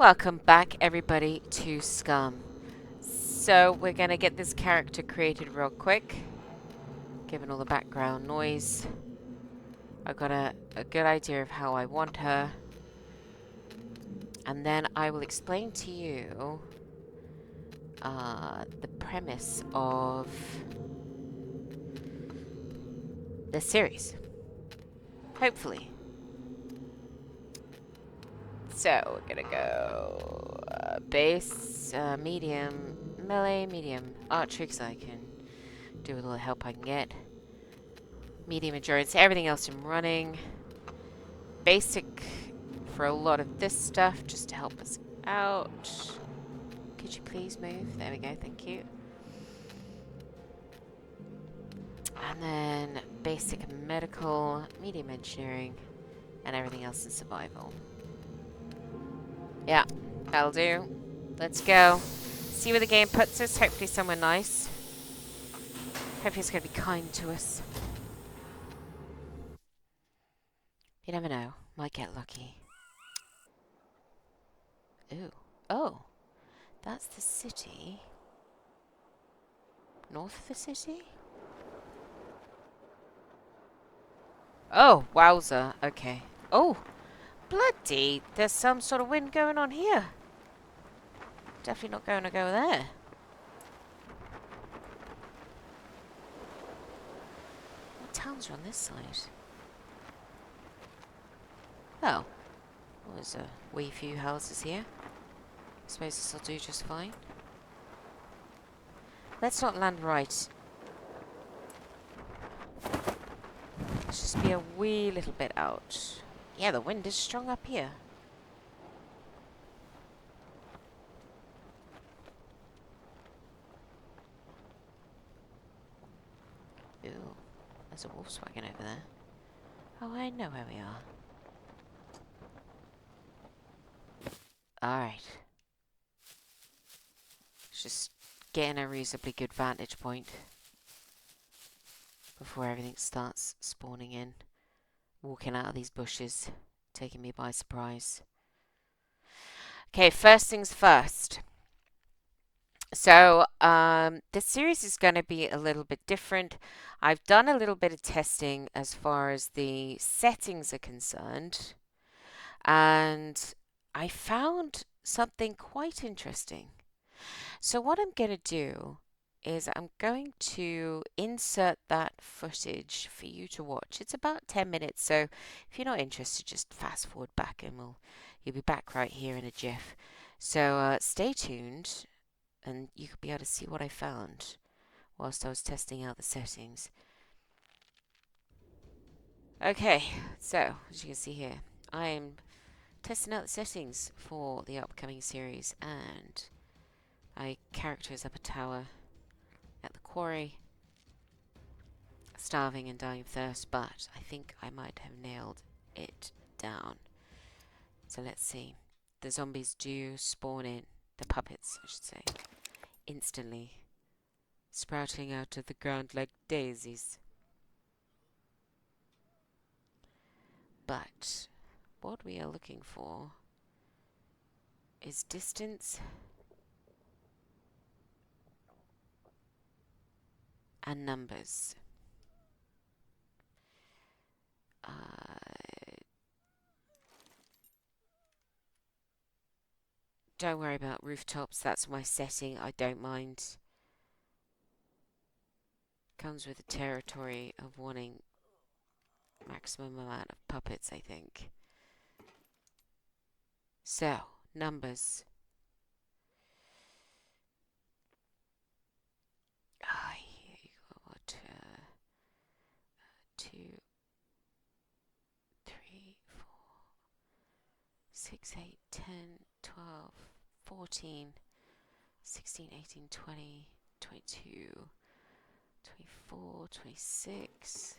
Welcome back, everybody, to Scum. So, we're going to get this character created real quick, given all the background noise. I've got a good idea of how I want her, and then I will explain to you the premise of the series. Hopefully. So, we're going to go base, medium, melee, medium, archery, because I can do with all the help I can get. Medium endurance, everything else I'm running. Basic for a lot of this stuff, just to help us out. Could you please move? There we go, thank you. And then basic medical, medium engineering, and everything else in survival. Yeah, that'll do. Let's go. See where the game puts us, hopefully somewhere nice. Hopefully it's going to be kind to us. You never know, might get lucky. Ooh, oh, that's the city. North of the city? Oh, wowza. Okay. Oh, bloody. There's some sort of wind going on here. Definitely not going to go there. What towns are on this side? Oh. Well, there's a wee few houses here. I suppose this will do just fine. Let's not land right. Let's just be a wee little bit out. Yeah, the wind is strong up here. Ooh, there's a Volkswagen over there. Oh, I know where we are. Alright. Let's just get in a reasonably good vantage point before everything starts spawning in. Walking out of these bushes, taking me by surprise. Okay, first things first. So, this series is going to be a little bit different. I've done a little bit of testing as far as the settings are concerned, and I found something quite interesting. So what I'm going to do is I'm going to insert that footage for you to watch. It's about 10 minutes, so if you're not interested, just fast forward back and you'll be back right here in a jiff. So stay tuned, and you could be able to see what I found whilst I was testing out the settings. Okay, so as you can see here, I'm testing out the settings for the upcoming series, and my character is up a tower at the quarry, starving and dying of thirst, but I think I might have nailed it down. So let's see. The zombies do spawn in, the puppets, I should say, instantly, sprouting out of the ground like daisies. But what we are looking for is distance and numbers. Don't worry about rooftops, that's my setting, I don't mind. Comes with the territory of wanting maximum amount of puppets, I think. So, numbers. Here you go. What? 2, 3, 4, 6, 8, 10, 12, 14, 16, 18, 20, 22, 24, 26.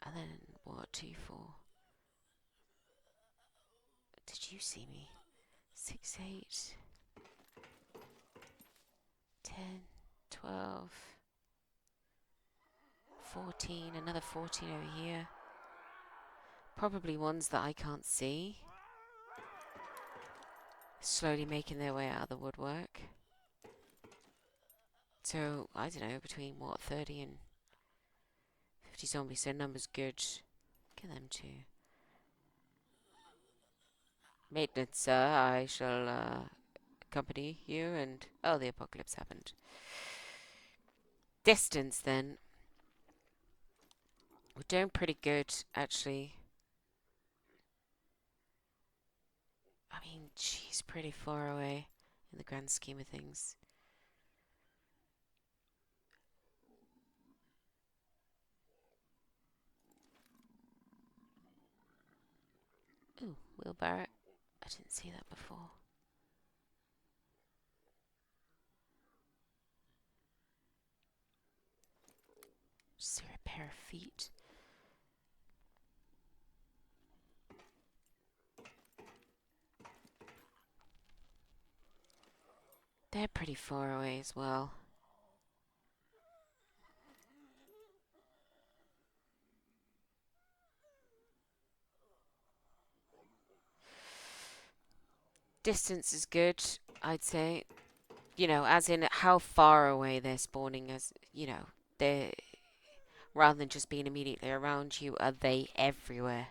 And then what? 2, 4. Did you see me? 6, 8, 10, 12, 14, another 14 over here. Probably ones that I can't see. Slowly making their way out of the woodwork. So, I don't know, between what, 30 and 50 zombies, so numbers good. Get them to. Maintenance, sir, I shall accompany you and... Oh, the apocalypse happened. Distance, then. We're doing pretty good, actually. I mean, she's pretty far away in the grand scheme of things. Ooh, wheelbarrow. I didn't see that before. Just see a pair of feet. They're pretty far away as well. Distance is good, I'd say. You know, as in how far away they're spawning, as, you know, they're, rather than just being immediately around you, are they everywhere?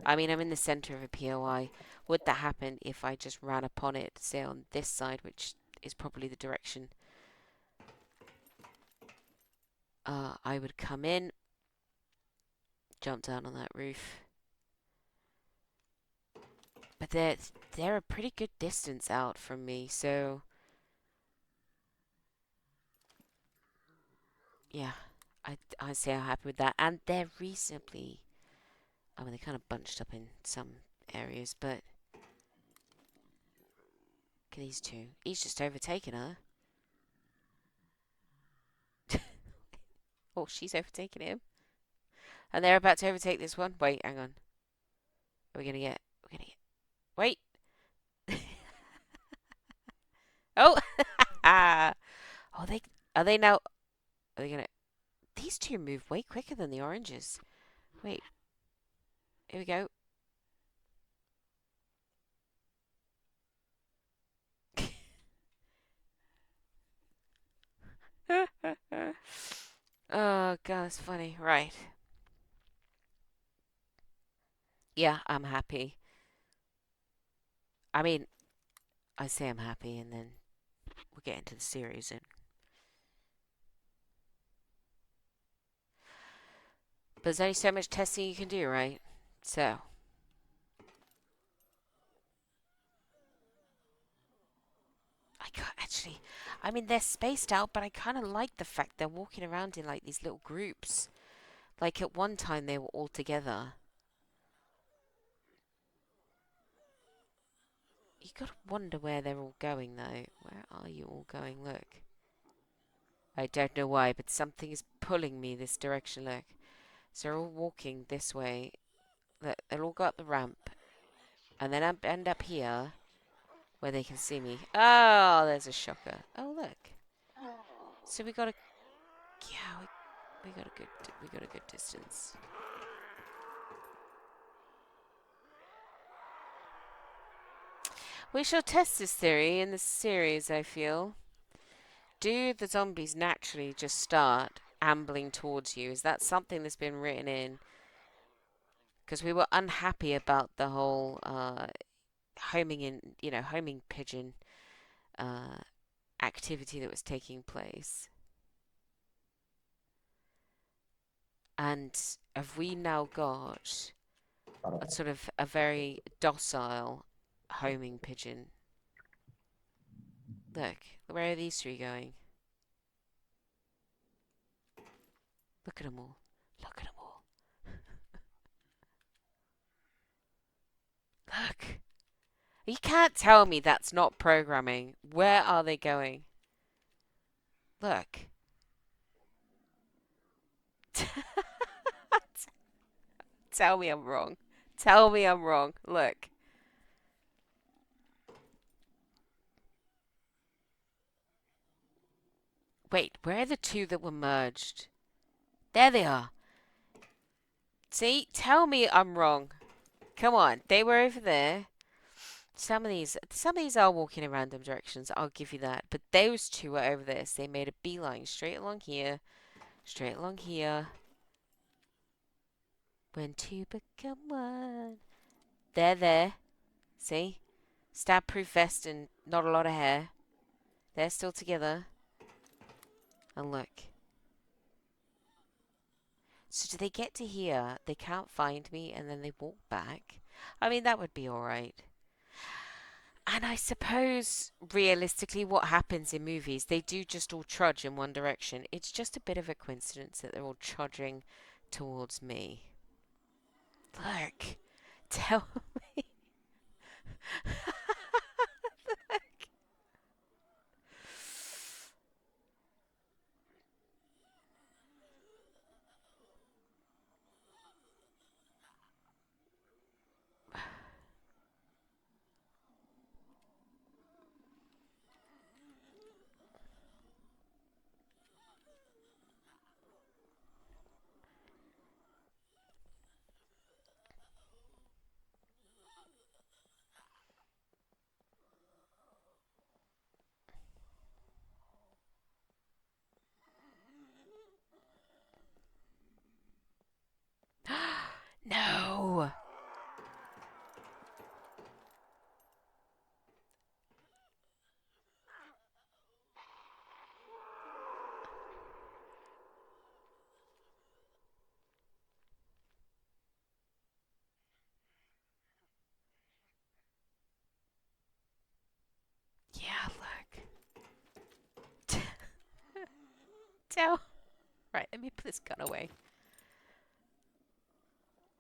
I mean, I'm in the center of a POI. Would that happen if I just ran upon it, say on this side, which is probably the direction I would come in, jump down on that roof. But they're a pretty good distance out from me, so yeah, I say I'm happy with that. And they're reasonably, I mean, they're kind of bunched up in some areas, but look at these two. He's just overtaken her. Oh, she's overtaken him. And they're about to overtake this one. Wait, hang on. Are we gonna get? We're gonna get. Wait. Oh. Oh, they are they now? Are they gonna? These two move way quicker than the oranges. Wait. Here we go. Oh god, that's funny. Right. Yeah, I'm happy. I mean, I say I'm happy, and then we'll get into the series, and but there's only so much testing you can do, right? So, I can't actually. I mean, they're spaced out, but I kind of like the fact they're walking around in like these little groups. Like at one time, they were all together. You gotta wonder where they're all going, though. Where are you all going? Look. I don't know why, but something is pulling me this direction. Look. So they're all walking this way. They'll all go up the ramp, and then end up here, where they can see me. Oh, there's a shocker. Oh, look. So we got a, yeah, we got a good distance. We shall test this theory in the series, I feel. Do the zombies naturally just start ambling towards you? Is that something that's been written in? Because we were unhappy about the whole homing pigeon uh, activity that was taking place. And have we now got a sort of a very docile homing pigeon? Look, where are these three going? Look at them all. Look at them all. Look. You can't tell me that's not programming. Where are they going? Look. Tell me I'm wrong. Tell me I'm wrong. Look. Wait, where are the two that were merged? There they are. See? Tell me I'm wrong. Come on. They were over there. Some of these are walking in random directions. I'll give you that. But those two were over there. So they made a beeline straight along here. Straight along here. When two become one. They're there. See? Stab-proof vest and not a lot of hair. They're still together. And look. So do they get to here, they can't find me, and then they walk back? I mean, that would be alright. And I suppose, realistically, what happens in movies, they do just all trudge in one direction. It's just a bit of a coincidence that they're all trudging towards me. Look. Tell me. No. Yeah, look. Tell. Right, let me put this gun away.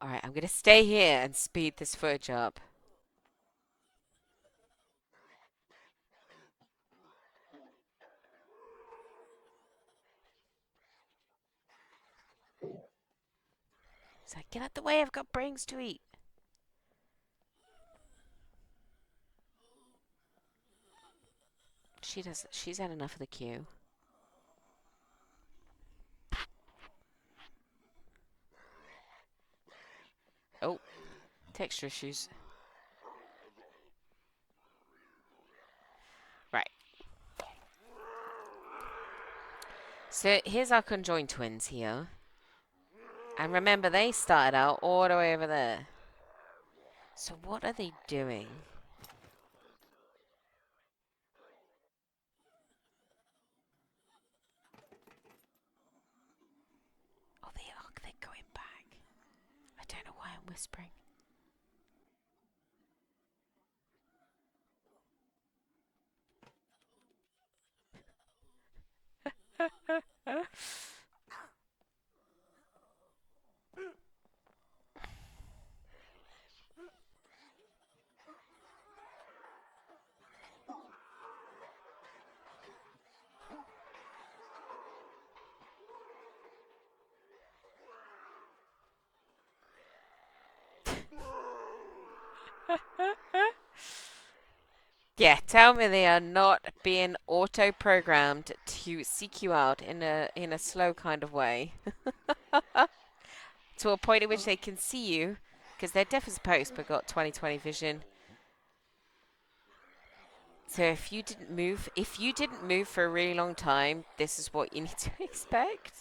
Alright, I'm gonna stay here and speed this footage up. It's like, get out the way, I've got brains to eat. She's had enough of the queue. Oh, texture issues. Right. So here's our conjoined twins here. And remember, they started out all the way over there. So what are they doing? Oh, they're going back. I don't know why I'm whispering. Yeah, tell me they are not being auto-programmed to seek you out in a slow kind of way. To a point at which they can see you, because they're deaf as a post but got 20/20 vision. So if you didn't move for a really long time, this is what you need to expect.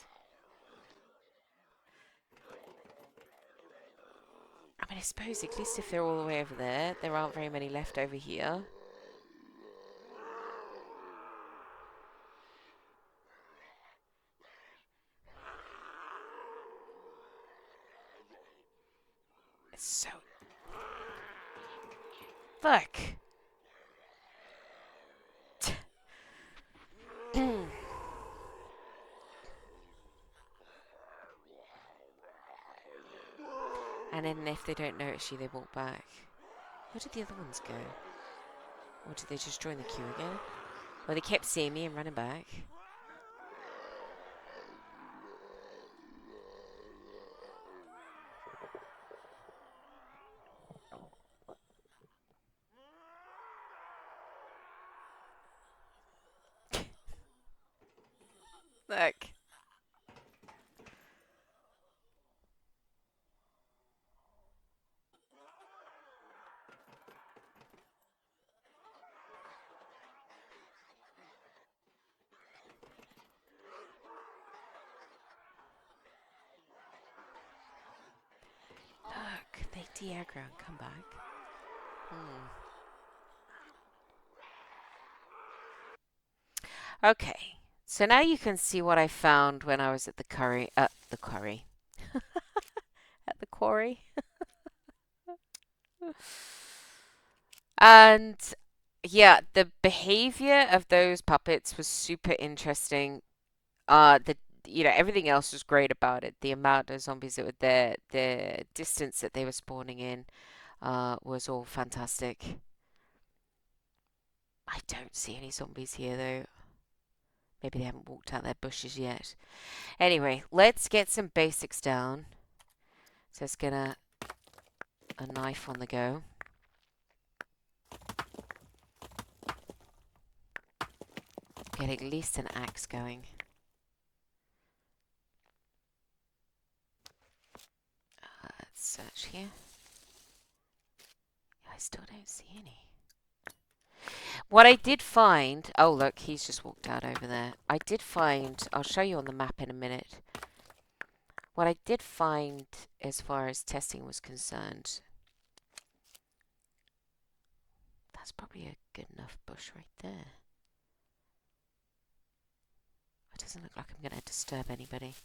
I mean, I suppose at least if they're all the way over there, there aren't very many left over here. It's so... Look! And then if they don't notice you, they walk back. Where did the other ones go? Or did they just join the queue again? Well, they kept seeing me and running back. Look. de-aggro and come back. Okay, so now you can see what I found when I was at the quarry. At the quarry. And yeah, the behavior of those puppets was super interesting. The everything else was great about it. The amount of zombies that were there, the distance that they were spawning in, was all fantastic. I don't see any zombies here though. Maybe they haven't walked out their bushes yet. Anyway, let's get some basics down. So let's get a knife on the go. Get at least an axe going. Let's search here. I still don't see any. What I did find... Oh, look, he's just walked out over there. I did find... I'll show you on the map in a minute. What I did find as far as testing was concerned... That's probably a good enough bush right there. It doesn't look like I'm going to disturb anybody.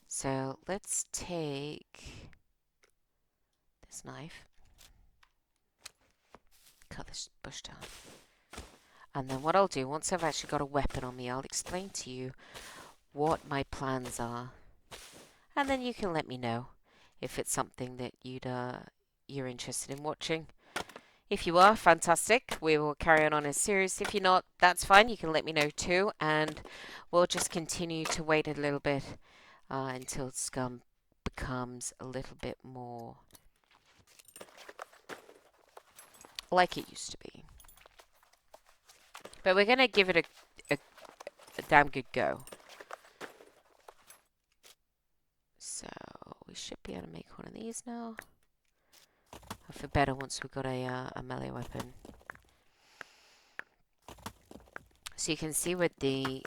So let's take this knife. Cut this bush down. And then what I'll do, once I've actually got a weapon on me, I'll explain to you what my plans are. And then you can let me know if it's something that you're interested in watching. If you are, fantastic. We will carry on a series. If you're not, that's fine. You can let me know too. And we'll just continue to wait a little bit until Scum becomes a little bit more like it used to be. But we're going to give it a damn good go. So we should be able to make one of these now. I feel better once we've got a melee weapon. So you can see with the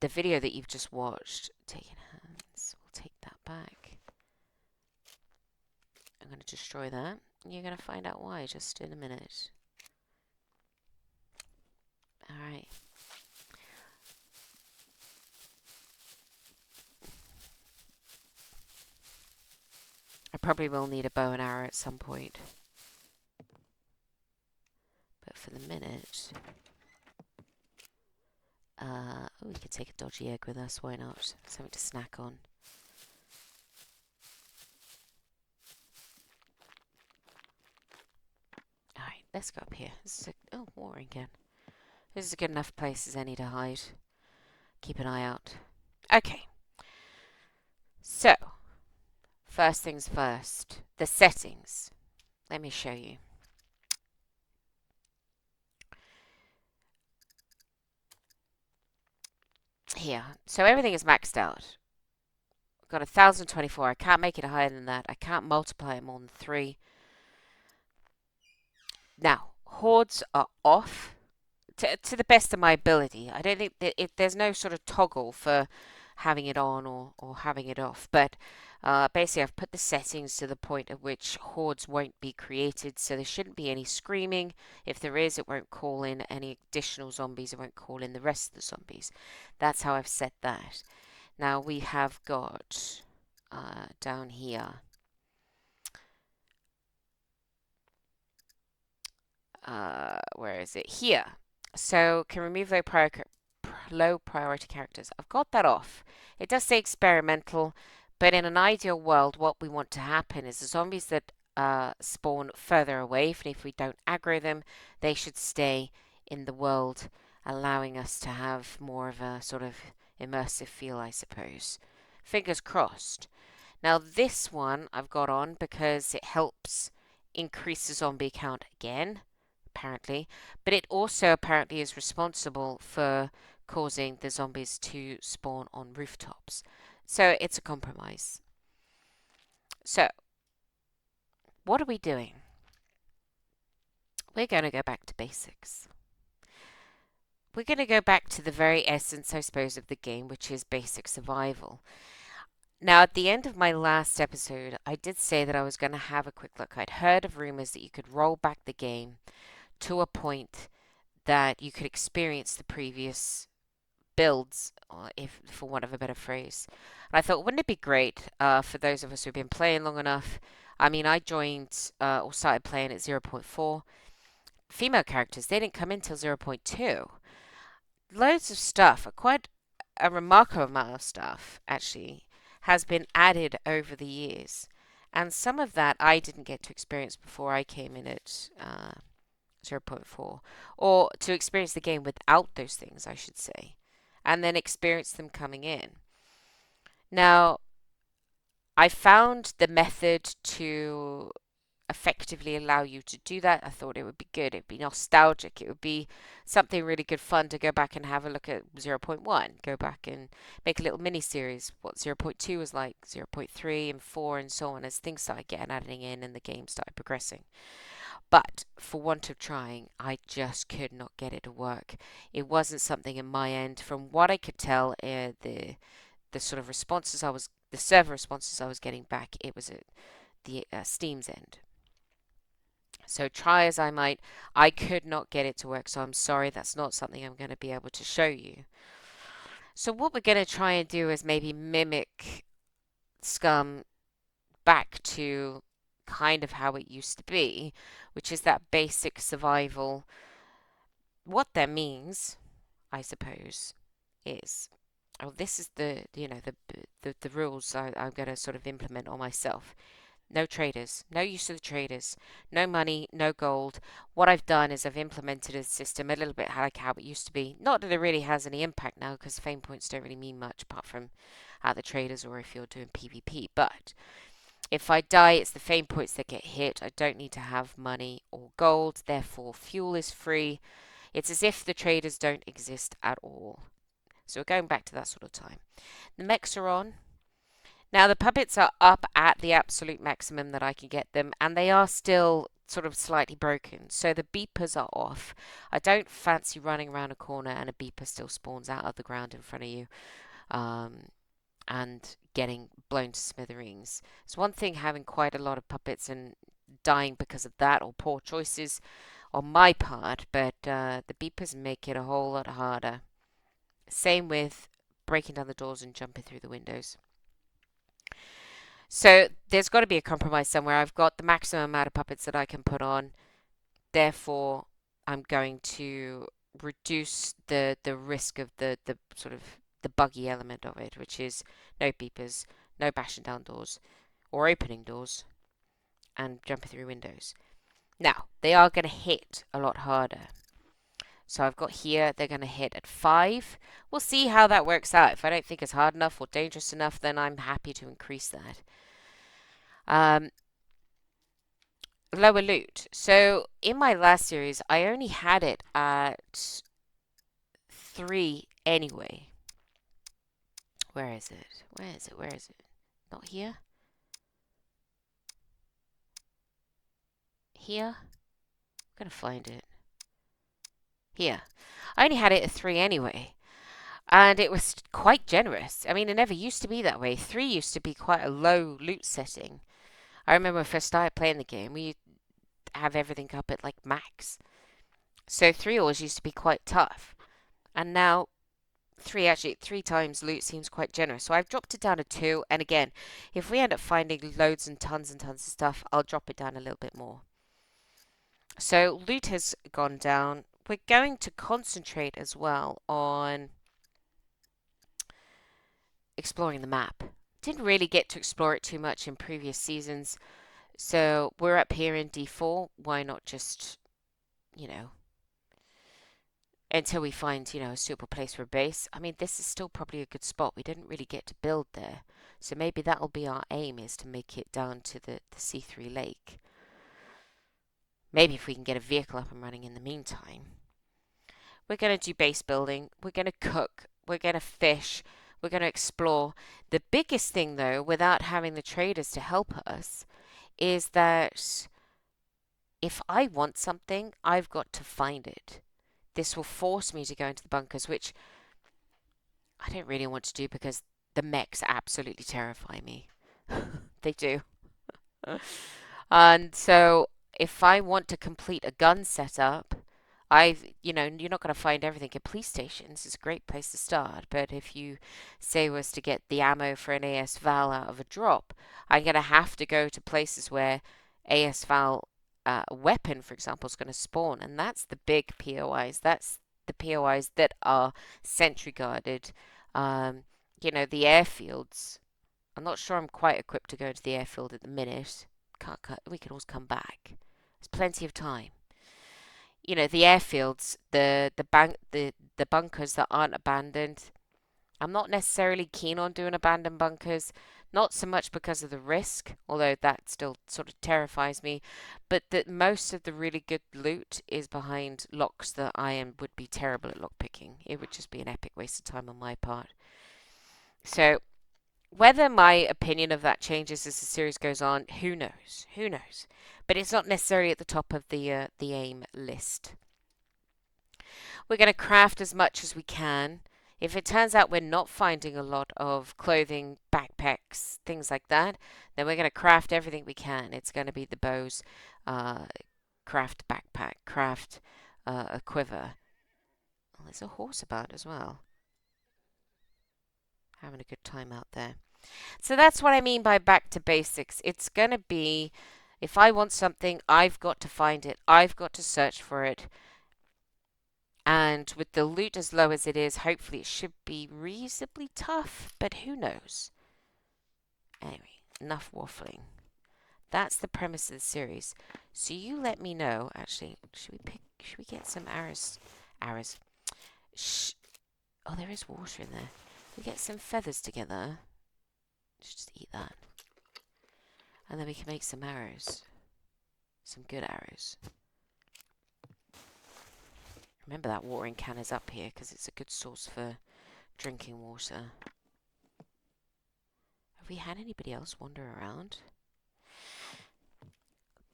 video that you've just watched, taking hands, we'll take that back. I'm going to destroy that. You're going to find out why just in a minute. Alright. I probably will need a bow and arrow at some point. But for the minute... oh, we could take a dodgy egg with us, why not? Something to snack on. Alright, let's go up here. Oh, water again. This is a good enough place as any to hide. Keep an eye out. Okay. So, first things first. The settings. Let me show you. Here. So everything is maxed out. I've got 1024. I can't make it higher than that. I can't multiply it more than 3. Now, hordes are off to the best of my ability. I don't think that there's no sort of toggle for having it on or having it off. But basically, I've put the settings to the point at which hordes won't be created. So there shouldn't be any screaming. If there is, it won't call in any additional zombies. It won't call in the rest of the zombies. That's how I've set that. Now we have got down here. Where is it? Here. So can remove low priority characters. I've got that off. It does say experimental, but in an ideal world, what we want to happen is the zombies that spawn further away, even if we don't aggro them, they should stay in the world, allowing us to have more of a sort of immersive feel, I suppose. Fingers crossed. Now this one I've got on because it helps increase the zombie count again, apparently, but it also apparently is responsible for causing the zombies to spawn on rooftops. So it's a compromise. So, what are we doing? We're going to go back to basics. We're going to go back to the very essence, I suppose, of the game, which is basic survival. Now, at the end of my last episode, I did say that I was going to have a quick look. I'd heard of rumors that you could roll back the game to a point that you could experience the previous builds, if for want of a better phrase. And I thought, wouldn't it be great for those of us who've been playing long enough? I mean, I joined or started playing at zero point 0.4. Female characters, they didn't come in till zero point 0.2. Loads of stuff, quite a remarkable amount of stuff, actually, has been added over the years. And some of that I didn't get to experience before I came in at zero point 0.4, or to experience the game without those things, I should say, and then experience them coming in. Now, I found the method to effectively allow you to do that. I thought it would be good. It'd be nostalgic. It would be something really good fun to go back and have a look at zero point 0.1. Go back and make a little mini series, what zero point 0.2 was like, zero point 0.3 and 4 and so on as things started getting adding in and the game started progressing. But for want of trying, I just could not get it to work. It wasn't something in my end. From what I could tell, the sort of responses the server responses I was getting back, it was at the Steam's end. So try as I might, I could not get it to work. So I'm sorry, that's not something I'm going to be able to show you. So what we're going to try and do is maybe mimic Scum back to kind of how it used to be, which is that basic survival. What that means, I suppose, is this is the rules I'm going to sort of implement on myself. No traders, no use of the traders, no money, no gold. What I've done is I've implemented a system a little bit like how it used to be. Not that it really has any impact now because fame points don't really mean much apart from the traders or if you're doing PvP. But if I die, it's the fame points that get hit. I don't need to have money or gold, therefore fuel is free. It's as if the traders don't exist at all. So we're going back to that sort of time. The mechs are on. Now the puppets are up at the absolute maximum that I can get them, and they are still sort of slightly broken. So the beepers are off. I don't fancy running around a corner and a beeper still spawns out of the ground in front of you. And getting blown to smithereens. It's one thing having quite a lot of puppets and dying because of that or poor choices on my part, but the beepers make it a whole lot harder. Same with breaking down the doors and jumping through the windows. So there's got to be a compromise somewhere. I've got the maximum amount of puppets that I can put on. Therefore, I'm going to reduce the risk of the sort of the buggy element of it, which is no beepers, no bashing down doors or opening doors and jumping through windows. Now, they are going to hit a lot harder. So I've got here, they're going to hit at 5. We'll see how that works out. If I don't think it's hard enough or dangerous enough, then I'm happy to increase that. Lower loot. So in my last series, I only had it at 3 anyway. Where is it? Where is it? Where is it? Not here? Here? I'm gonna find it. Here. I only had it at 3 anyway. And it was quite generous. I mean, it never used to be that way. 3 used to be quite a low loot setting. I remember when I first started playing the game, we have everything up at like max. So 3 always used to be quite tough. And now 3 times loot seems quite generous. So I've dropped it down to 2. And again, if we end up finding loads and tons of stuff, I'll drop it down a little bit more. So loot has gone down. We're going to concentrate as well on exploring the map. Didn't really get to explore it too much in previous seasons. So we're up here in D4. Why not just, you know, until we find, a suitable place for a base. I mean, this is still probably a good spot. We didn't really get to build there. So maybe that'll be our aim, is to make it down to the C3 lake. Maybe if we can get a vehicle up and running in the meantime. We're going to do base building. We're going to cook. We're going to fish. We're going to explore. The biggest thing, though, without having the traders to help us, is that if I want something, I've got to find it. This will force me to go into the bunkers, which I don't really want to do because the mechs absolutely terrify me. They do. And so if I want to complete a gun setup, you're not going to find everything at police stations. It's a great place to start. But if you say was to get the ammo for an AS Val out of a drop, I'm going to have to go to places where AS Val weapon, for example, is going to spawn. And that's the big POIs. That's the POIs that are sentry guarded. The airfields. I'm not sure I'm quite equipped to go to the airfield at the minute. We can always come back. There's plenty of time. The airfields, the bunkers that aren't abandoned. I'm not necessarily keen on doing abandoned bunkers, not so much because of the risk, although that still sort of terrifies me, but that most of the really good loot is behind locks that would be terrible at lockpicking. It would just be an epic waste of time on my part. So whether my opinion of that changes as the series goes on, who knows? Who knows? But it's not necessarily at the top of the aim list. We're going to craft as much as we can. If it turns out we're not finding a lot of clothing, backpacks, things like that, then we're going to craft everything we can. It's going to be the bows, craft backpack, craft a quiver. Oh, there's a horse about as well. Having a good time out there. So that's what I mean by back to basics. It's going to be, if I want something, I've got to find it. I've got to search for it. And with the loot as low as it is, hopefully it should be reasonably tough, but who knows? Anyway, enough waffling. That's the premise of the series. So you let me know. Actually, should we get some arrows? Arrows. Oh, there is water in there. We get some feathers together. Just eat that. And then we can make some arrows. Some good arrows. Remember that watering can is up here because it's a good source for drinking water. Have we had anybody else wander around?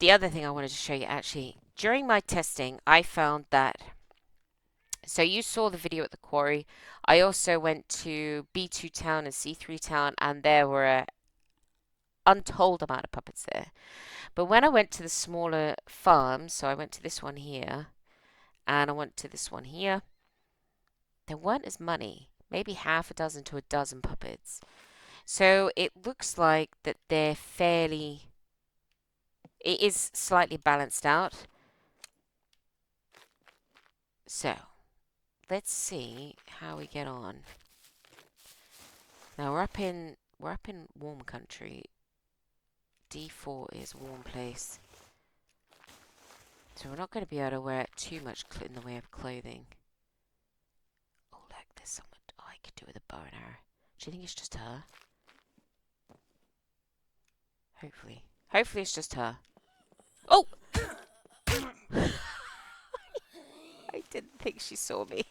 The other thing I wanted to show you, actually, during my testing, I found that... So you saw the video at the quarry. I also went to B2 Town and C3 Town, and there were an untold amount of puppets there. But when I went to the smaller farms, so I went to this one here, and I went to this one here, there weren't as many. Maybe half a dozen to a dozen puppets. So it looks like that they're fairly... It is slightly balanced out. So, let's see how we get on. Now we're up in warm country. D4 is warm place. So we're not going to be able to wear too much in the way of clothing. Oh look, there's someone. Oh, I could do with a bow and arrow. Do you think it's just her? Hopefully. Hopefully it's just her. Oh! I didn't think she saw me.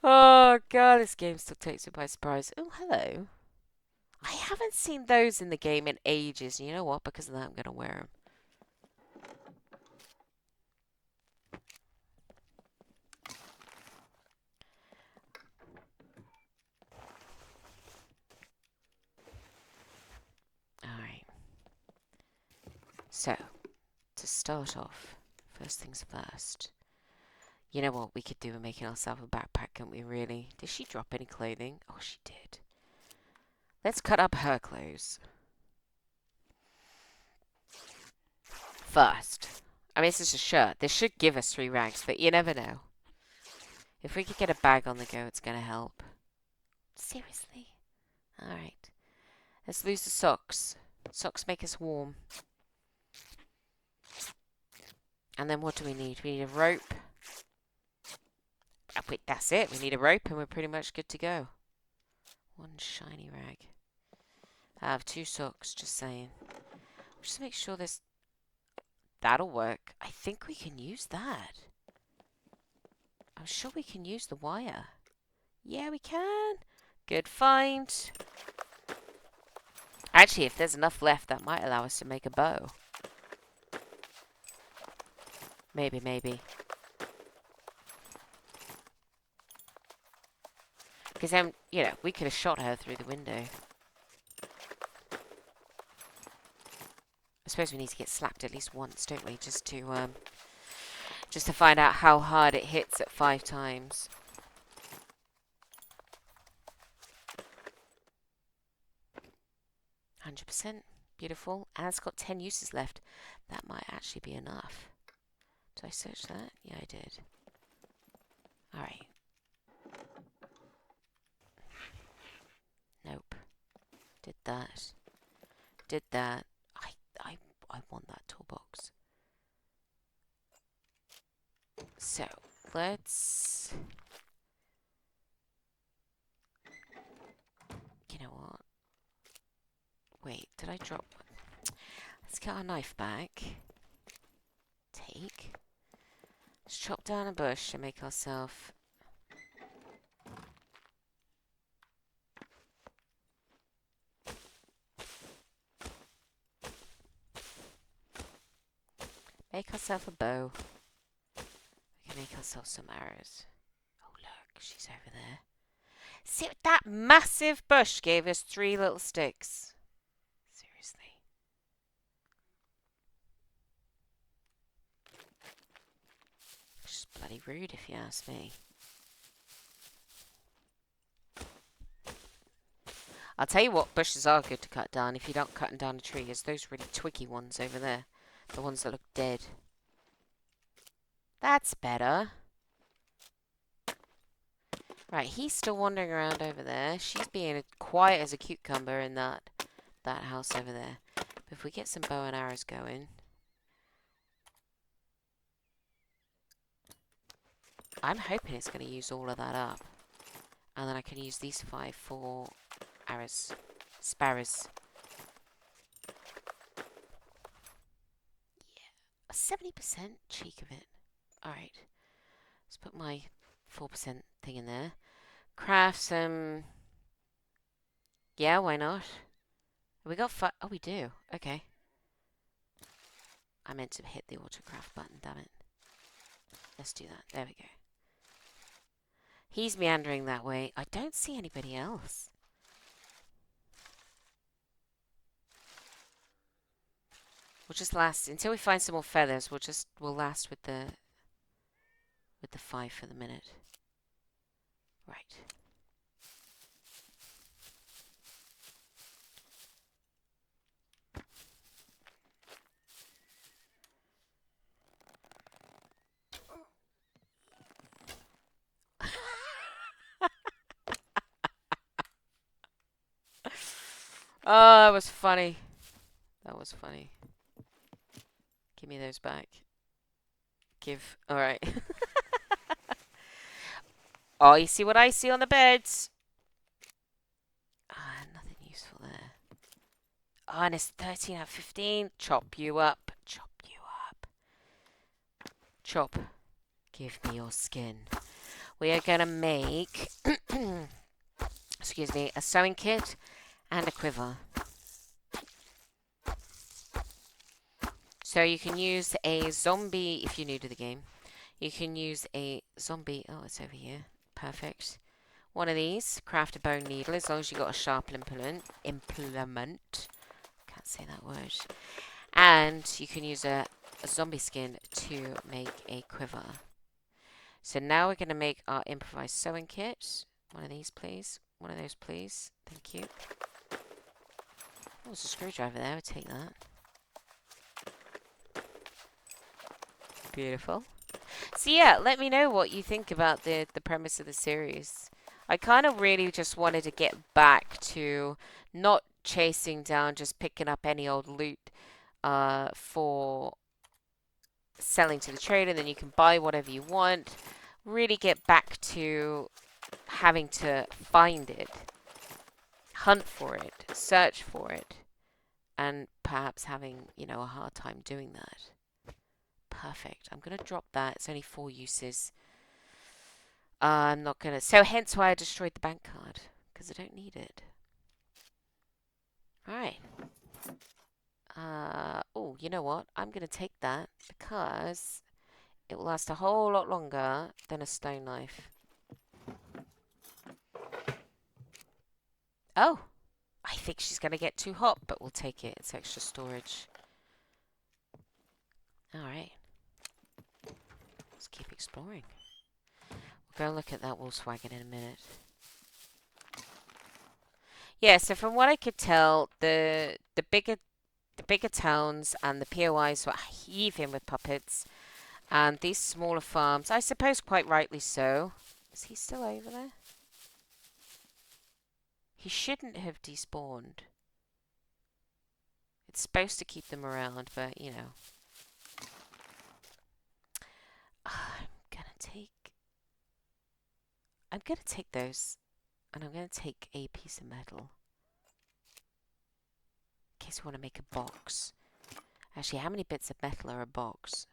Oh god, this game still takes me by surprise. Oh, hello. I haven't seen those in the game in ages. And you know what? Because of that, I'm going to wear them. Alright. So, to start off, first things first. You know what we could do? We're making ourselves a backpack, can't we, really? Did she drop any clothing? Oh, she did. Let's cut up her clothes. First. I mean, this is a shirt. This should give us 3 rags, but you never know. If we could get a bag on the go, it's going to help. Seriously? Alright. Let's lose the socks. Socks make us warm. And then what do we need? We need a rope. Oh, wait, that's it. We need a rope and we're pretty much good to go. 1 shiny rag. I have 2 socks, just saying. Just make sure this... That'll work. I think we can use that. I'm sure we can use the wire. Yeah, we can. Good find. Actually, if there's enough left, that might allow us to make a bow. Maybe. Because then, you know, we could have shot her through the window. I suppose we need to get slapped at least once, don't we? Just to find out how hard it hits at 5 times. %. Beautiful. And it's got 10 uses left. That might actually be enough. Did I search that? Yeah, I did. Alright. Nope. Did that. Did that. I want that toolbox. So, let's... You know what? Wait, did I drop one? Let's get our knife back. Take. Let's chop down a bush and make ourselves... Make ourselves a bow. We can make ourselves some arrows. Oh, look, she's over there. See, that massive bush gave us 3 little sticks. Seriously. It's just bloody rude if you ask me. I'll tell you what bushes are good to cut down if you're not cutting down a tree, is those really twiggy ones over there. The ones that look dead. That's better. Right, he's still wandering around over there. She's being quiet as a cucumber in that house over there. But if we get some bow and arrows going... I'm hoping it's going to use all of that up. And then I can use these 5 for arrows. Sparrows. Yeah. A 70% cheek of it. Alright. Let's put my 4% thing in there. Craft some... Yeah, why not? Have we got oh, we do. Okay. I meant to hit the autocraft button, damn it. Let's do that. There we go. He's meandering that way. I don't see anybody else. We'll just last until we find some more feathers. We'll last with the 5 for the minute. Right. Oh, that was funny. That was funny. Give me those back. Give. Alright. Oh, you see what I see on the beds? Ah, nothing useful there. Oh, and it's 13 out of 15. Chop you up. Chop you up. Chop. Give me your skin. We are going to make... excuse me, a sewing kit and a quiver. So you can use a zombie, if you're new to the game. You can use a zombie, oh, it's over here. Perfect. One of these, craft a bone needle, as long as you've got a sharp implement. Can't say that word. And you can use a zombie skin to make a quiver. So now we're going to make our improvised sewing kit. One of these, please. One of those, please. Thank you. Oh, there's a screwdriver there. I would take that. Beautiful. So yeah, let me know what you think about the premise of the series. I kind of really just wanted to get back to not chasing down, just picking up any old loot for selling to the trader, then you can buy whatever you want. Really get back to having to find it, hunt for it, search for it, and perhaps having, you know, a hard time doing that. Perfect. I'm going to drop that. It's only 4 uses. I'm not going to... So hence why I destroyed the bank card. Because I don't need it. Alright. Oh, you know what? I'm going to take that because it will last a whole lot longer than a stone knife. Oh, I think she's going to get too hot, but we'll take it. It's extra storage. Alright. Let's keep exploring. We'll go look at that Volkswagen in a minute. Yeah, so from what I could tell, the bigger towns and the POIs were heaving with puppets, and these smaller farms, I suppose quite rightly so. Is he still over there? He shouldn't have despawned. It's supposed to keep them around, but you know. I'm gonna take those, and I'm gonna take a piece of metal. In case I want to make a box. Actually, how many bits of metal are a box?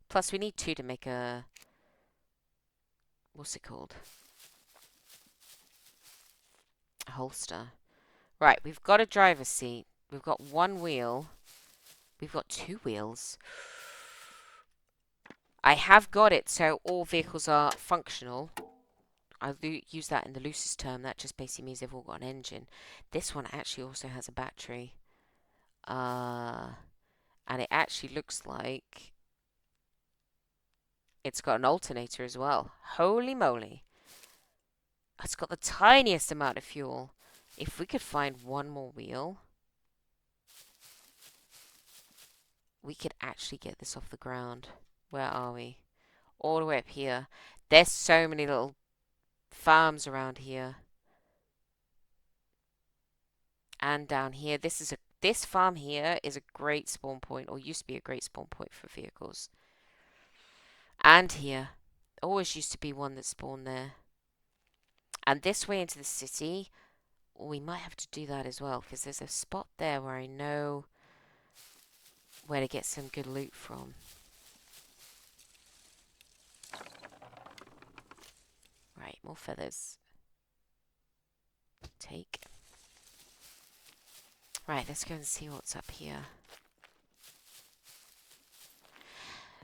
Plus, we need 2 to make a... What's it called? A holster. Right, we've got a driver's seat. We've got 1 wheel. We've got 2 wheels. I have got it so all vehicles are functional. I'll use that in the loosest term. That just basically means they've all got an engine. This one actually also has a battery. And it actually looks like it's got an alternator as well. Holy moly. It's got the tiniest amount of fuel. If we could find 1 more wheel, we could actually get this off the ground. Where are we? All the way up here. There's so many little farms around here. And down here. This farm here is a great spawn point, or used to be a great spawn point for vehicles. And here. Always used to be one that spawned there. And this way into the city, we might have to do that as well, because there's a spot there where I know where to get some good loot from. Right, more feathers. Take. Right, let's go and see what's up here.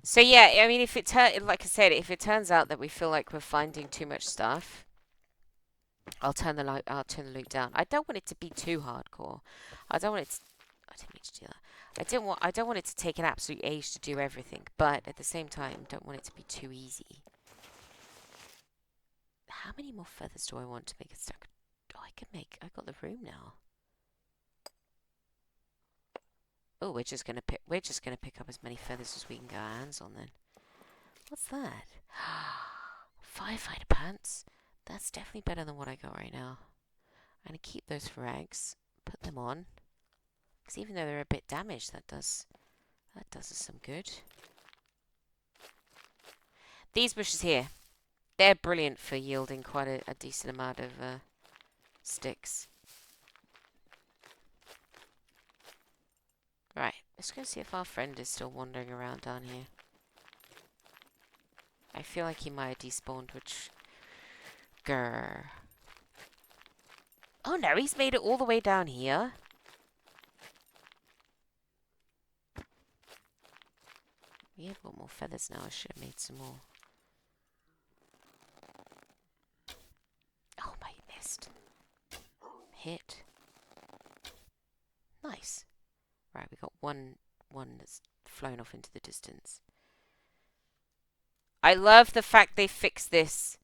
So yeah, I mean, if it like I said, if it turns out that we feel like we're finding too much stuff, I'll turn the loot down. I don't want it to be too hardcore. I don't want it to, I didn't mean to do that. I don't want it to take an absolute age to do everything, but at the same time, don't want it to be too easy. How many more feathers do I want to make a stack? Oh, I got the room now. Oh, we're just gonna pick up as many feathers as we can get our hands on then. What's that? Firefighter pants. That's definitely better than what I got right now. I'm gonna keep those for eggs. Put them on. Because even though they're a bit damaged, that does us some good. These bushes here, they're brilliant for yielding quite a decent amount of sticks. Right, let's go see if our friend is still wandering around down here. I feel like he might have despawned, which... Grrr. Oh no, he's made it all the way down here. We have got more feathers now. I should have made some more. Oh, my, missed. Hit. Nice. Right, we got one that's flown off into the distance. I love the fact they fixed this.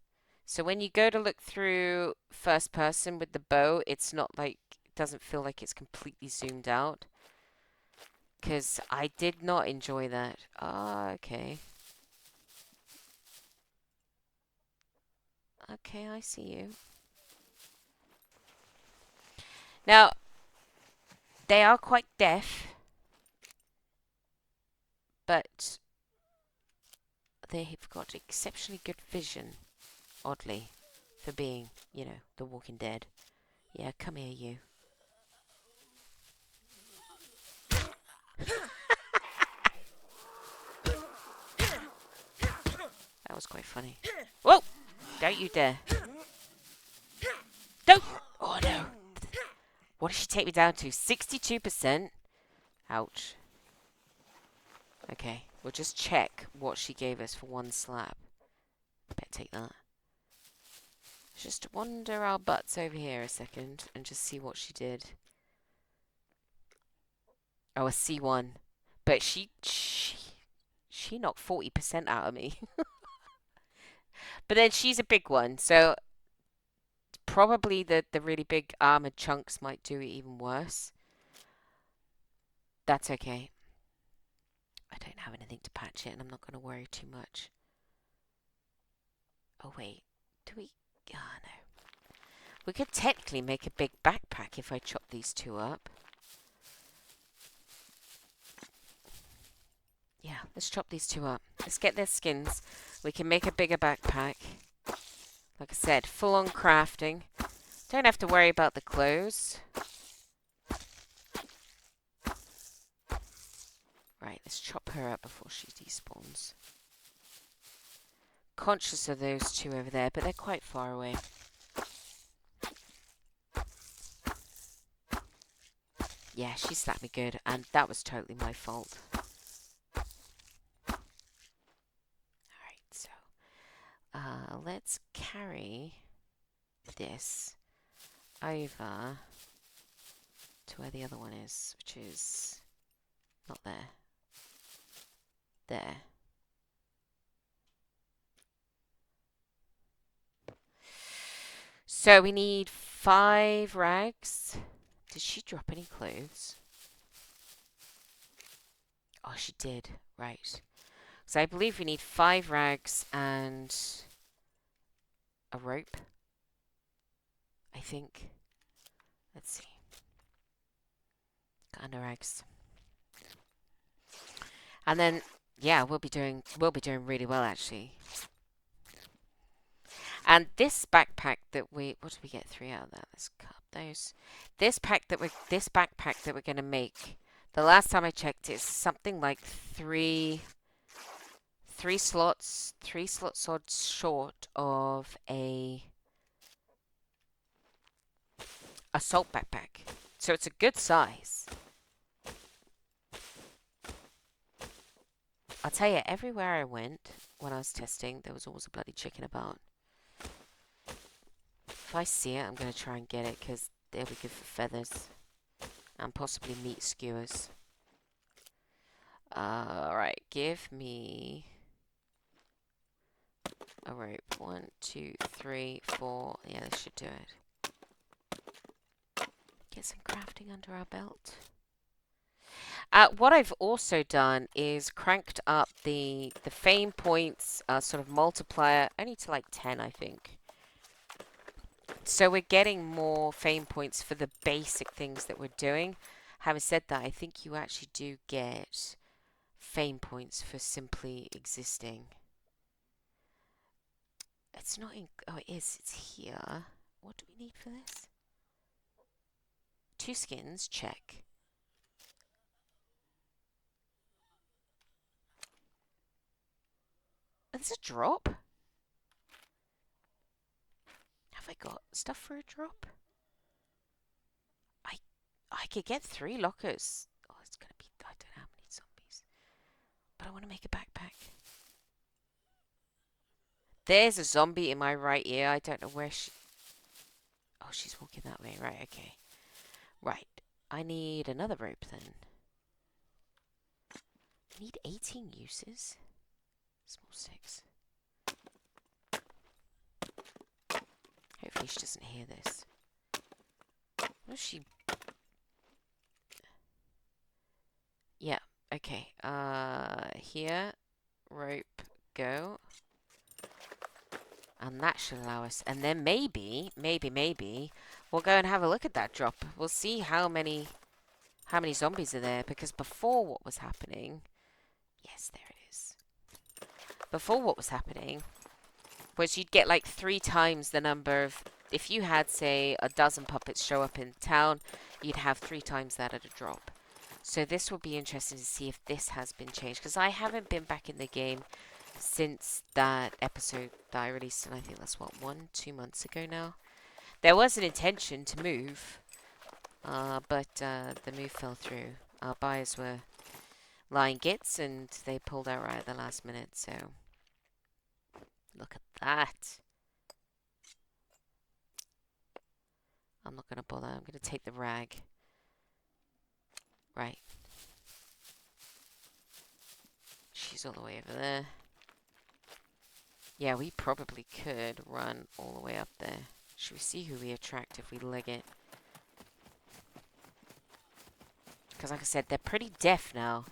So when you go to look through first person with the bow, it's not like, it doesn't feel like it's completely zoomed out. Because I did not enjoy that. Ah, okay. Okay, I see you. Now, they are quite deaf. But they've got exceptionally good vision, oddly, for being, you know, The Walking Dead. Yeah, come here, you. That was quite funny. Whoa! Don't you dare. Don't! Oh, no. What did she take me down to? 62%? Ouch. Okay, we'll just check what she gave us for 1 slab. Better take that. Just wander our butts over here a second and just see what she did. Oh, a C1. But she knocked 40% out of me. But then she's a big one, so probably the really big armored chunks might do it even worse. That's okay. I don't have anything to patch it, and I'm not going to worry too much. Oh, wait. Do we... Ah, no. We could technically make a big backpack if I chop these two up. Yeah, let's chop these two up. Let's get their skins. We can make a bigger backpack. Like I said, full-on crafting. Don't have to worry about the clothes. Right, let's chop her up before she despawns. Conscious of those two over there, but they're quite far away. Yeah, she slapped me good, and that was totally my fault. Alright, so let's carry this over to where the other one is, which is not there. There. So we need 5 rags. Did she drop any clothes? Oh, she did. Right. So I believe we need 5 rags and a rope. I think. Let's see. Kind of rags. And then, yeah, we'll be doing really well actually. And this backpack that what did we get 3 out of that? Let's cut those. This backpack that we're gonna make. The last time I checked, it's something like three slots odd short of a assault backpack. So it's a good size. I'll tell you, everywhere I went when I was testing, there was always a bloody chicken about. If I see it, I'm going to try and get it, because they'll be good for feathers. And possibly meat skewers. Alright, give me a rope. 1, 2, 3, 4. Yeah, this should do it. Get some crafting under our belt. What I've also done is cranked up the fame points sort of multiplier, only to like 10, I think. So we're getting more fame points for the basic things that we're doing. Having said that, I think you actually do get fame points for simply existing. It's not in... Oh, it is. It's here. What do we need for this? 2 skins. Check. There's a drop? Have I got stuff for a drop? I could get 3 lockers. Oh, it's gonna be... I don't know how many zombies. But I want to make a backpack. There's a zombie in my right ear. I don't know where she... Oh, she's walking that way. Right, okay. Right. I need another rope then. I need 18 uses. Small sticks. Hopefully she doesn't hear this. What is she... Yeah, okay. Here. Rope. Go. And that should allow us. And then maybe, we'll go and have a look at that drop. We'll see how many zombies are there. Because before what was happening... Yes, there it is. Before what was happening was you'd get like 3 times the number of... If you had, say, a dozen puppets show up in town, you'd have 3 times that at a drop. So this will be interesting to see if this has been changed. Because I haven't been back in the game since that episode that I released, and I think that's what, 2 months ago now. There was an intention to move, but the move fell through. Our buyers were lying gits, and they pulled out right at the last minute. So look at that. I'm not going to bother. I'm going to take the rag. Right. She's all the way over there. Yeah, we probably could run all the way up there. Should we see who we attract if we leg it? Because like I said, they're pretty deaf now.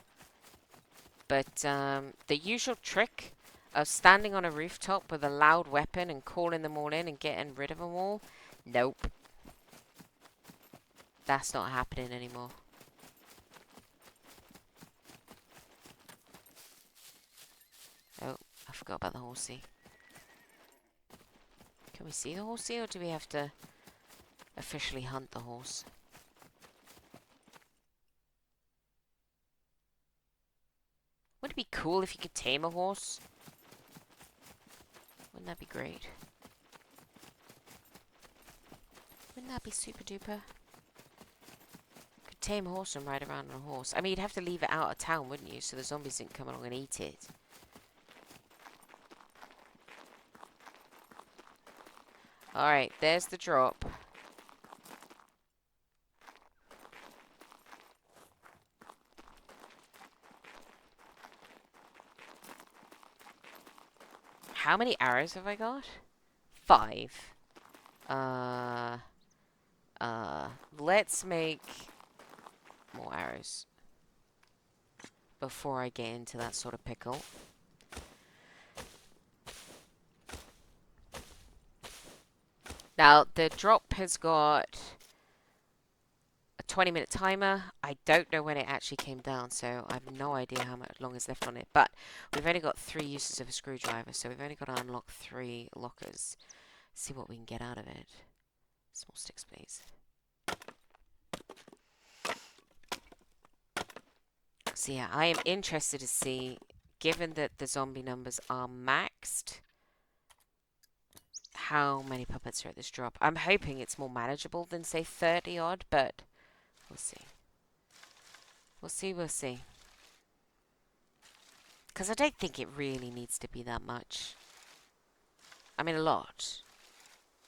But the usual trick of standing on a rooftop with a loud weapon and calling them all in and getting rid of them all, nope. That's not happening anymore. Oh, I forgot about the horsey. Can we see the horsey, or do we have to officially hunt the horse? Wouldn't it be cool if you could tame a horse? Wouldn't that be great? Wouldn't that be super duper? Could tame a horse and ride around on a horse. I mean, you'd have to leave it out of town, wouldn't you? So the zombies didn't come along and eat it. Alright, there's the drop. How many arrows have I got? 5. Let's make more arrows before I get into that sort of pickle. Now, the drop has got a 20-minute timer. I don't know when it actually came down, so I have no idea how much long is left on it. But we've only got 3 uses of a screwdriver, so we've only got to unlock 3 lockers. See what we can get out of it. Small sticks, please. So yeah, I am interested to see, given that the zombie numbers are maxed, how many puppets are at this drop. I'm hoping it's more manageable than, say, 30 odd, but we'll see. We'll see, we'll see. Because I don't think it really needs to be that much. I mean, a lot.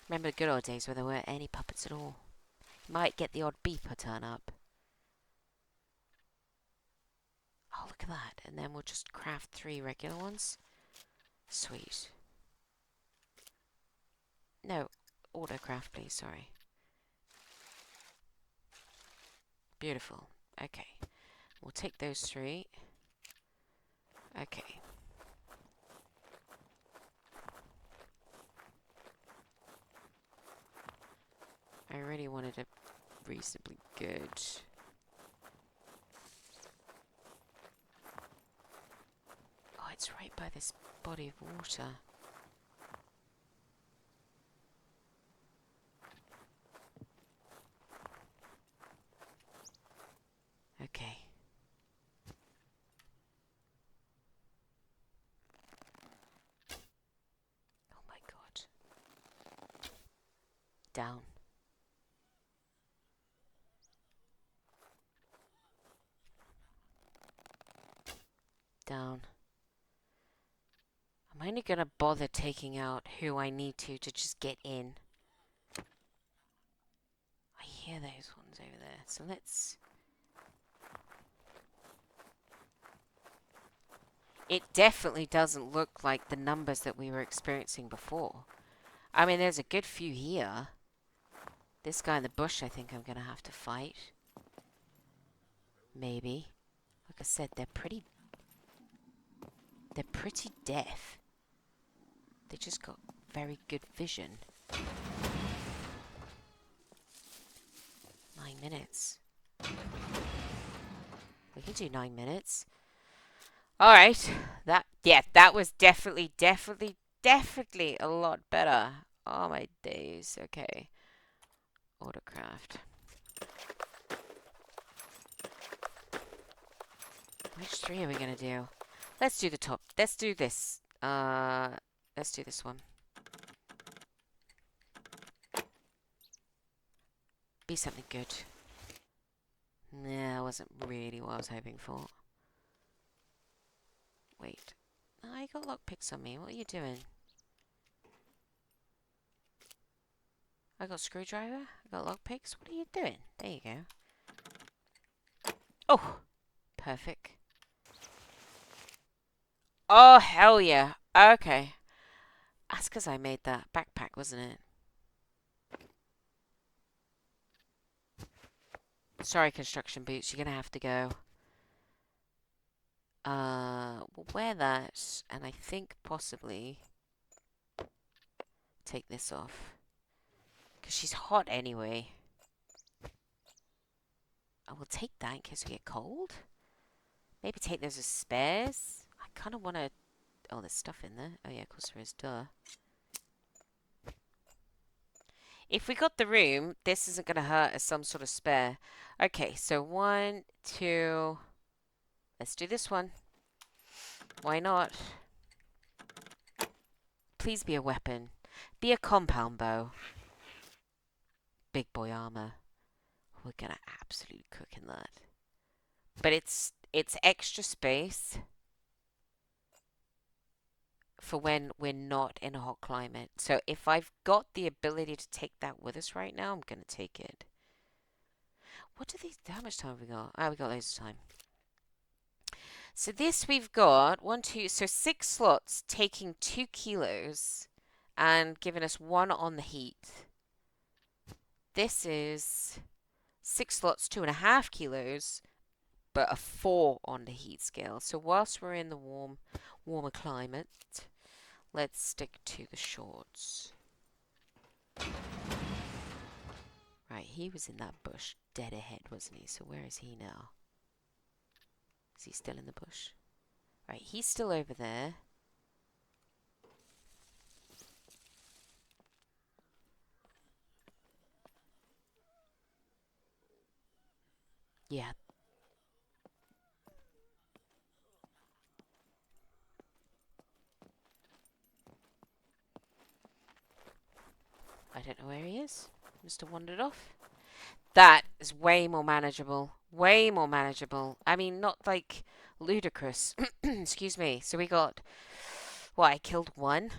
Remember the good old days where there weren't any puppets at all. Might get the odd beeper turn up. Oh, look at that. And then we'll just craft 3 regular ones. Sweet. No, autocraft, please, sorry. Beautiful. Okay. We'll take those 3. Okay. I really wanted a reasonably good... Oh, it's right by this body of water. Okay. Oh my god. Down. Down. I'm only gonna bother taking out who I need to just get in. I hear those ones over there, so let's... It definitely doesn't look like the numbers that we were experiencing before. I mean, there's a good few here. This guy in the bush, I think I'm gonna have to fight. Maybe. Like I said, they're pretty deaf. They just got very good vision. 9 minutes. We can do 9 minutes. Alright. That was definitely a lot better. Oh my days. Okay. Autocraft. Which 3 are we gonna do? Let's do the top. Let's do this. Let's do this one. Be something good. Nah, that wasn't really what I was hoping for. Wait. I got lockpicks on me. What are you doing? I got screwdriver. I got lockpicks. What are you doing? There you go. Oh, perfect. Oh, hell yeah. Okay. That's because I made that backpack, wasn't it? Sorry, construction boots. You're going to have to go. We'll wear that. And I think possibly take this off. Because she's hot anyway. I will take that in case we get cold. Maybe take those as spares. I kind of want to... Oh, there's stuff in there. Oh, yeah, of course there is. Duh. If we got the room, this isn't going to hurt as some sort of spare. Okay, so 1, 2... Let's do this one. Why not? Please be a weapon. Be a compound bow. Big boy armor. We're going to absolutely cook in that. But it's extra space for when we're not in a hot climate. So if I've got the ability to take that with us right now, I'm going to take it. What do these... How much time have we got? Ah, we got loads of time. So this we've got 1, 2... So 6 slots taking 2 kilos and giving us 1 on the heat. This is 6 slots, 2.5 kilos, but a 4 on the heat scale. So whilst we're in the warmer climate, let's stick to the shorts. Right, he was in that bush dead ahead, wasn't he? So where is he now? Is he still in the bush? Right, he's still over there. Yeah. I don't know where he is. Must have wandered off. That is way more manageable. Way more manageable. I mean, not like ludicrous. Excuse me. So we got... What, I killed 1?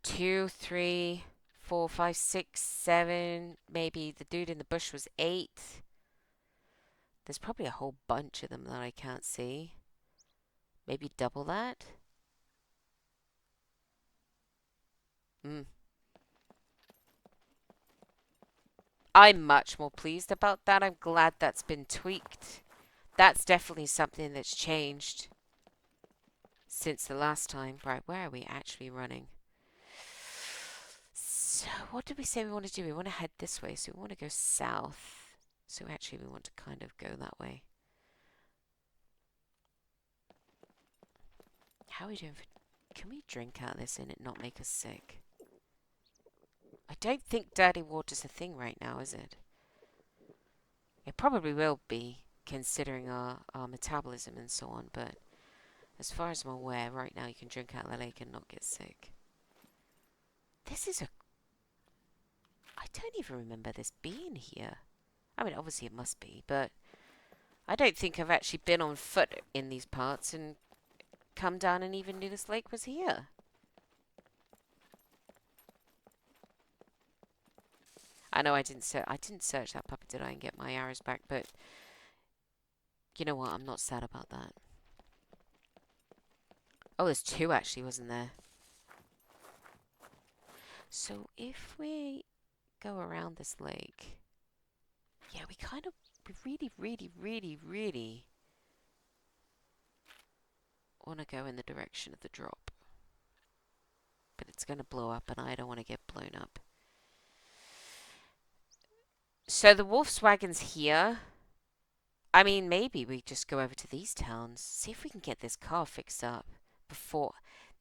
2, 3, 4, 5, 6, 7. Maybe the dude in the bush was 8. There's probably a whole bunch of them that I can't see. Maybe double that. I'm much more pleased about that. I'm glad that's been tweaked. That's definitely something that's changed since the last time. Right, where are we actually running? So, what did we say we want to do? We want to head this way, so we want to go south. So actually we want to kind of go that way. How are we doing for... Can we drink out of this and it not make us sick? I don't think dirty water's a thing right now, is it? It probably will be, considering our metabolism and so on, but as far as I'm aware, right now you can drink out of the lake and not get sick. This is a... I don't even remember this being here. I mean, obviously it must be, but I don't think I've actually been on foot in these parts and come down and even knew this lake was here. I know I didn't search that puppy, did I, and get my arrows back, but you know what? I'm not sad about that. Oh, there's 2 actually, wasn't there? So if we go around this lake, yeah, we really want to go in the direction of the drop. But it's going to blow up, and I don't want to get blown up. So the wolf's wagon's here. I mean, maybe we just go over to these towns. See if we can get this car fixed up before...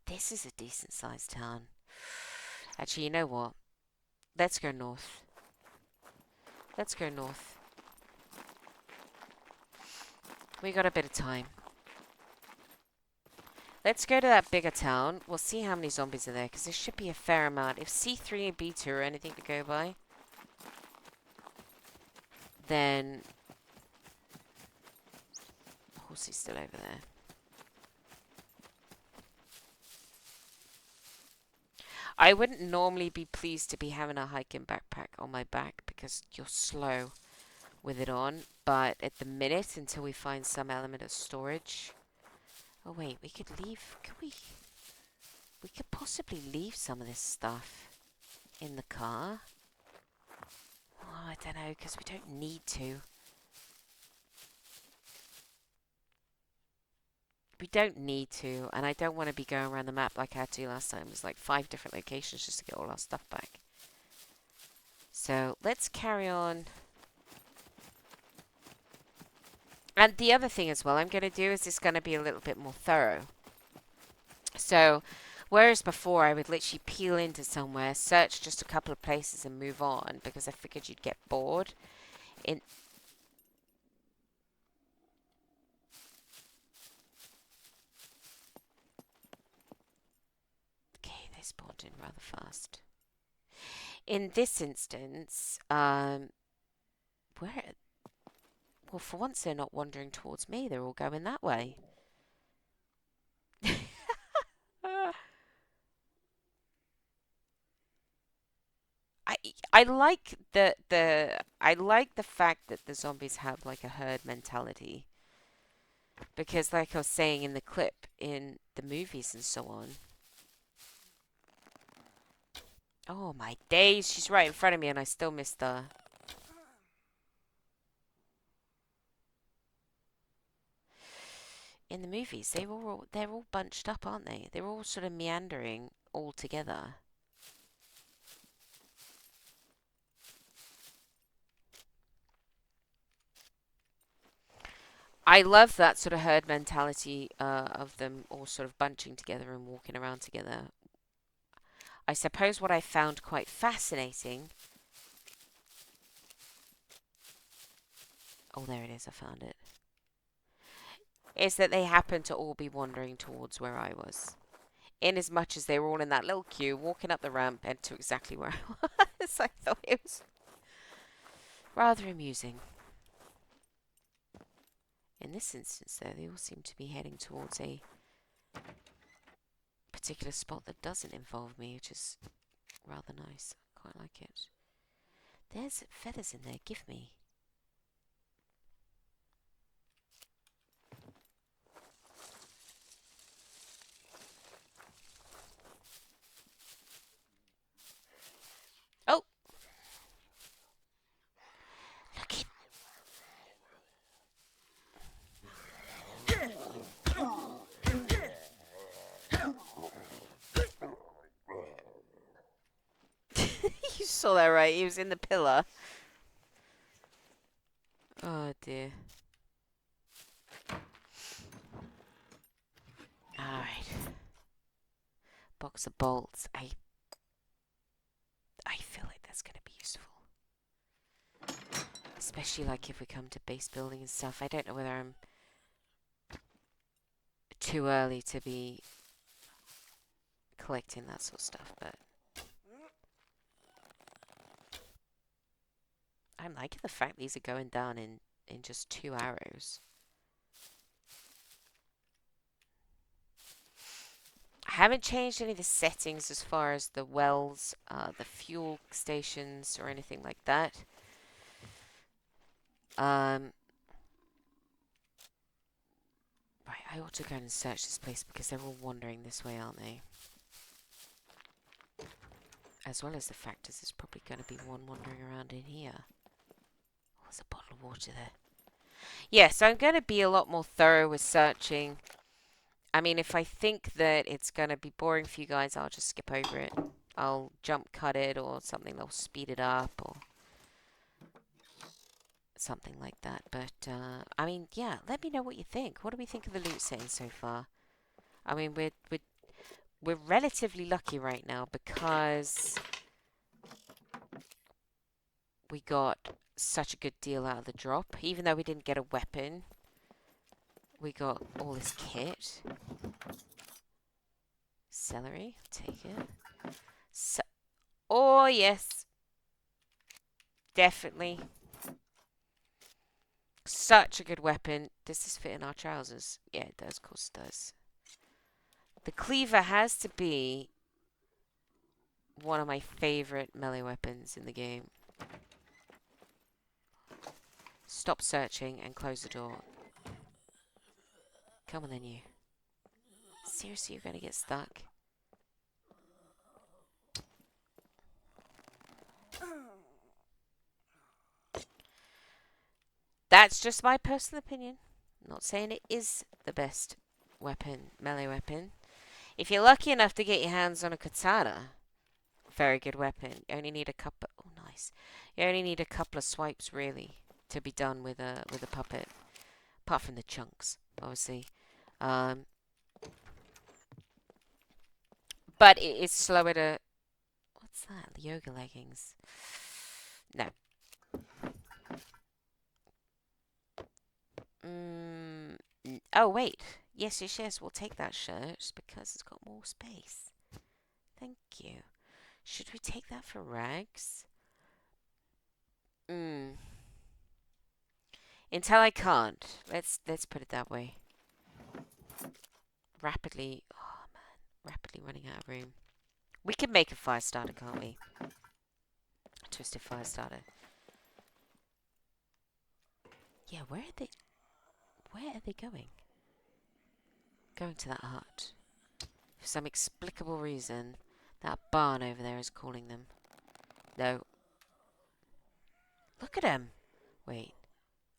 This is a decent-sized town. Actually, you know what? Let's go north. Let's go north. We got a bit of time. Let's go to that bigger town. We'll see how many zombies are there, because there should be a fair amount. If C3 and B2 are anything to go by, then... Horsey's still over there. I wouldn't normally be pleased to be having a hiking backpack on my back because you're slow with it on, but at the minute, until we find some element of storage... Oh wait, we could leave... Could we... We could possibly leave some of this stuff in the car. Oh, I don't know, because we don't need to. We don't need to, and I don't want to be going around the map like I had to last time. It was like 5 different locations just to get all our stuff back. So, let's carry on. And the other thing as well I'm going to do is it's going to be a little bit more thorough. So, whereas before I would literally peel into somewhere, search just a couple of places and move on because I figured you'd get bored. Okay, they spawned in rather fast. In this instance, where... Well, for once they're not wandering towards me. They're all going that way. I I like the fact that the zombies have like a herd mentality. Because like I was saying in the clip in the movies and so on. Oh my days, she's right in front of me and I still missed her. In the movies, they're all bunched up, aren't they? They're all sort of meandering all together. I love that sort of herd mentality of them all sort of bunching together and walking around together. I suppose what I found quite fascinating... Oh, there it is, I found it. Is that they happen to all be wandering towards where I was. In as much as they were all in that little queue, walking up the ramp and to exactly where I was. I thought it was rather amusing. In this instance, though, they all seem to be heading towards a particular spot that doesn't involve me, which is rather nice. I quite like it. There's feathers in there. Give me. Oh! Look it. You saw that right. He was in the pillar. Oh dear. Alright. Box of bolts. I feel like that's going to be useful. Especially like if we come to base building and stuff. I don't know whether I'm too early to be collecting that sort of stuff, but I'm liking the fact these are going down in just 2 arrows. I haven't changed any of the settings as far as the wells, the fuel stations, or anything like that. Right, I ought to go and search this place because they're all wandering this way, aren't they? As well as the fact is there's probably going to be one wandering around in here. Oh, there's a bottle of water there. Yeah, so I'm going to be a lot more thorough with searching. I mean, if I think that it's going to be boring for you guys, I'll just skip over it. I'll jump cut it or something that'll speed it up or something like that. But, I mean, yeah, let me know what you think. What do we think of the loot setting so far? I mean, we're relatively lucky right now because we got such a good deal out of the drop. Even though we didn't get a weapon, we got all this kit. Celery, take it. Oh, yes. Definitely. Such a good weapon. Does this fit in our trousers? Yeah, it does. Of course it does. The cleaver has to be one of my favorite melee weapons in the game. Stop searching and close the door. Come on then, you. Seriously, you're gonna get stuck? That's just my personal opinion. I'm not saying it is the best weapon, melee weapon. If you're lucky enough to get your hands on a katana, very good weapon. You only need a couple. Oh, nice. You only need a couple of swipes really to be done with a puppet. Apart from the chunks, obviously. But it is slower to. What's that? The yoga leggings. No. Oh wait. Yes, yes, yes. We'll take that shirt because it's got more space. Thank you. Should we take that for rags? Until I can't. Let's put it that way. Rapidly. Oh man, rapidly running out of room. We could make a fire starter, can't we? A twisted fire starter. Yeah, where are they? Where are they going? Going to that hut. For some explicable reason, that barn over there is calling them. No. Look at them. Wait.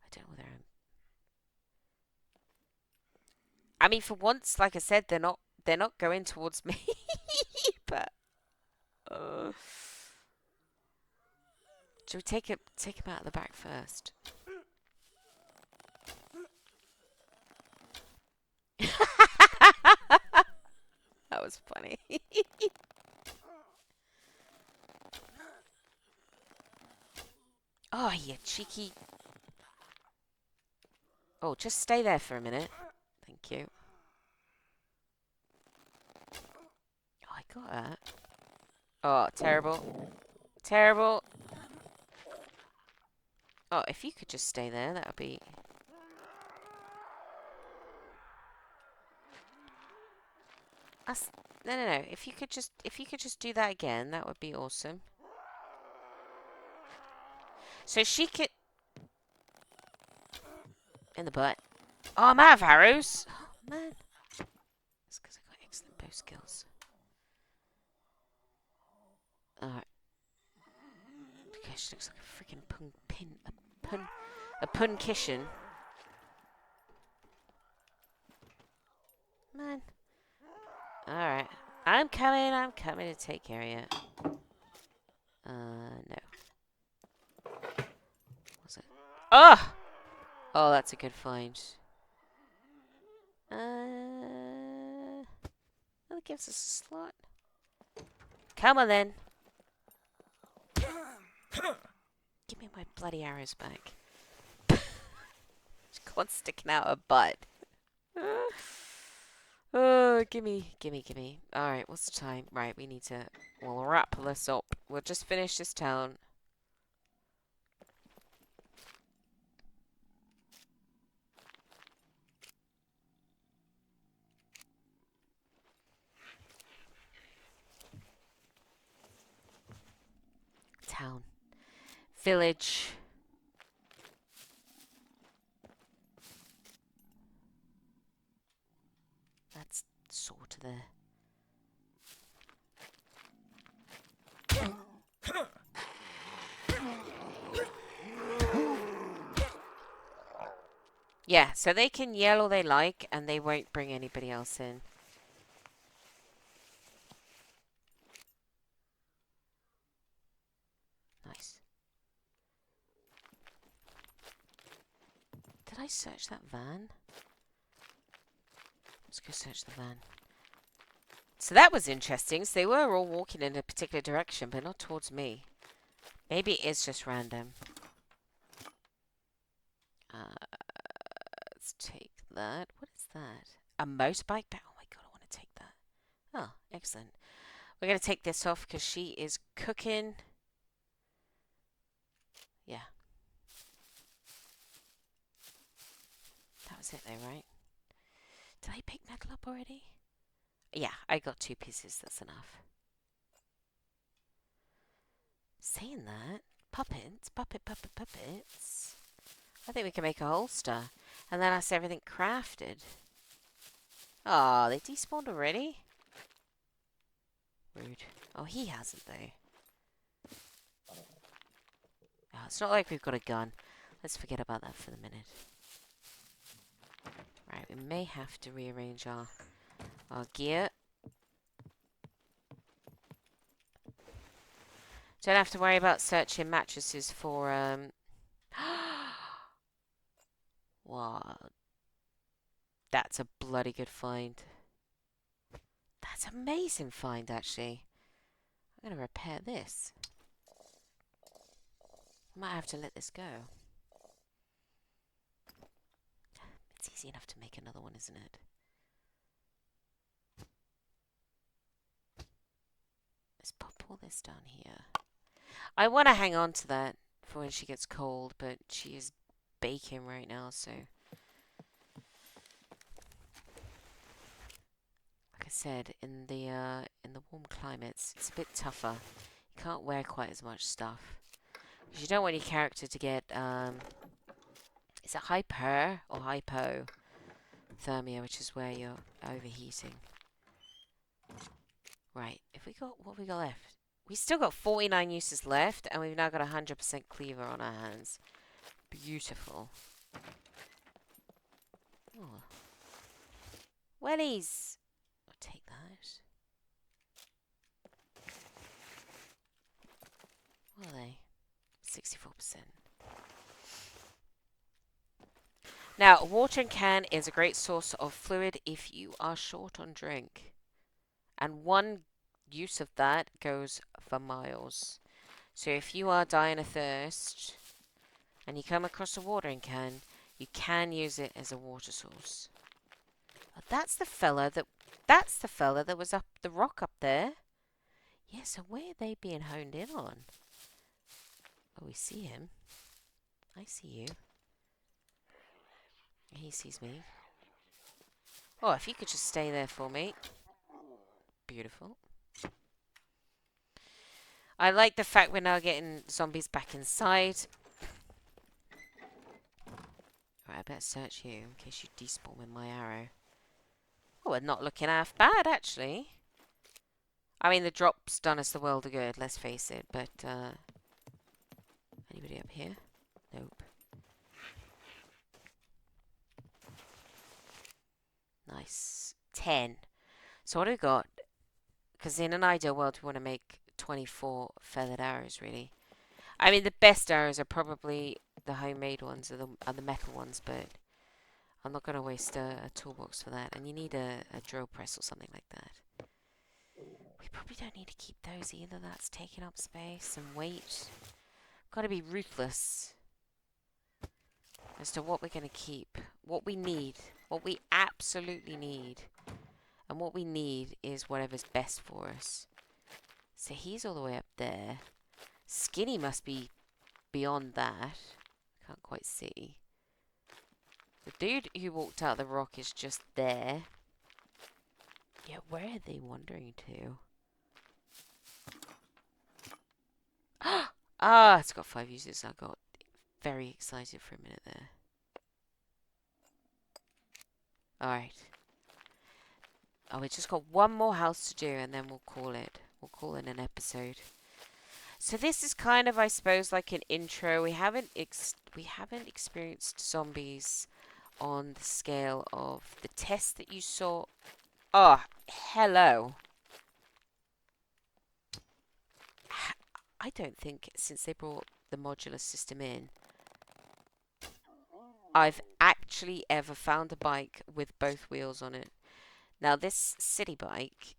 I don't know where they're. I mean, for once, like I said, they're not going towards me. But should we take him out of the back first? That was funny. Oh, you cheeky. Oh, just stay there for a minute. Thank you. Oh, I got that. Oh, terrible. Terrible. Oh, if you could just stay there, that would be... No, no, no. If you could just do that again, that would be awesome. So she could... In the butt. Oh, I'm out of arrows. Oh, man. It's because I got excellent bow skills. Alright. Okay, she looks like a freaking a puncussion. Man. Alright. I'm coming to take care of you. No. What's it? Oh! Oh, that's a good find. That gives us a slot. Come on then. Give me my bloody arrows back. It's gone sticking out a butt. Oh, gimme. Alright, what's the time? Right, we'll wrap this up. We'll just finish this town. Town. Village. That's sort of there. Yeah, so they can yell all they like, and they won't bring anybody else in. Nice. Did I search that van? Let's go search the van. So that was interesting. So they were all walking in a particular direction, but not towards me. Maybe it is just random. Let's take that. What is that? A motorbike bag? Oh my god, I want to take that. Oh, excellent. We're going to take this off because she is cooking. Yeah. That was it though, right? Did I pick metal up already? Yeah, I got 2 pieces. That's enough. Saying that, puppets, puppets. I think we can make a holster, and then that's everything crafted. Oh, they despawned already? Rude. Oh, he hasn't though. Oh, it's not like we've got a gun. Let's forget about that for the minute. Right, we may have to rearrange our gear. Don't have to worry about searching mattresses for wow, that's a bloody good find. That's amazing find, actually. I'm gonna repair this. Might have to let this go. It's easy enough to make another one, isn't it? Let's pop all this down here. I want to hang on to that for when she gets cold, but she is baking right now, so... Like I said, in the warm climates, it's a bit tougher. You can't wear quite as much stuff. Because you don't want your character to get, is it hyper or hypothermia, which is where you're overheating. Right, if we got, what have we got left? We still got 49 uses left, and we've now got 100% cleaver on our hands. Beautiful. Oh. Wellies! I'll take that. What are they? 64%. Now, a watering can is a great source of fluid if you are short on drink. And one use of that goes for miles. So if you are dying of thirst and you come across a watering can, you can use it as a water source. Oh, that's the fella that was up the rock up there. Yeah, so where are they being honed in on? Oh, we see him. I see you. He sees me. Oh, if you could just stay there for me. Beautiful. I like the fact we're now getting zombies back inside. Right, I better search you in case you despawn with my arrow. Oh, we're not looking half bad, actually. I mean, the drop's done us the world of good, let's face it, but, anybody up here? Nope. Nice. 10. So what have we got? Because in an ideal world, we want to make 24 feathered arrows, really. I mean, the best arrows are probably the homemade ones, or the metal ones, but I'm not going to waste a toolbox for that. And you need a drill press or something like that. We probably don't need to keep those either. That's taking up space and weight. Got to be ruthless as to what we're going to keep. What we need. What we absolutely need. And what we need is whatever's best for us. So he's all the way up there. Skinny must be beyond that. Can't quite see. The dude who walked out the rock is just there. Yeah, where are they wandering to? Ah, it's got 5 uses. I got very excited for a minute there. Alright. Oh, we just got one more house to do and then we'll call it. We'll call it an episode. So this is kind of, I suppose, like an intro. We haven't experienced zombies on the scale of the test that you saw. Oh, hello. I don't think since they brought the modular system in, I've actually ever found a bike with both wheels on it. Now this city bike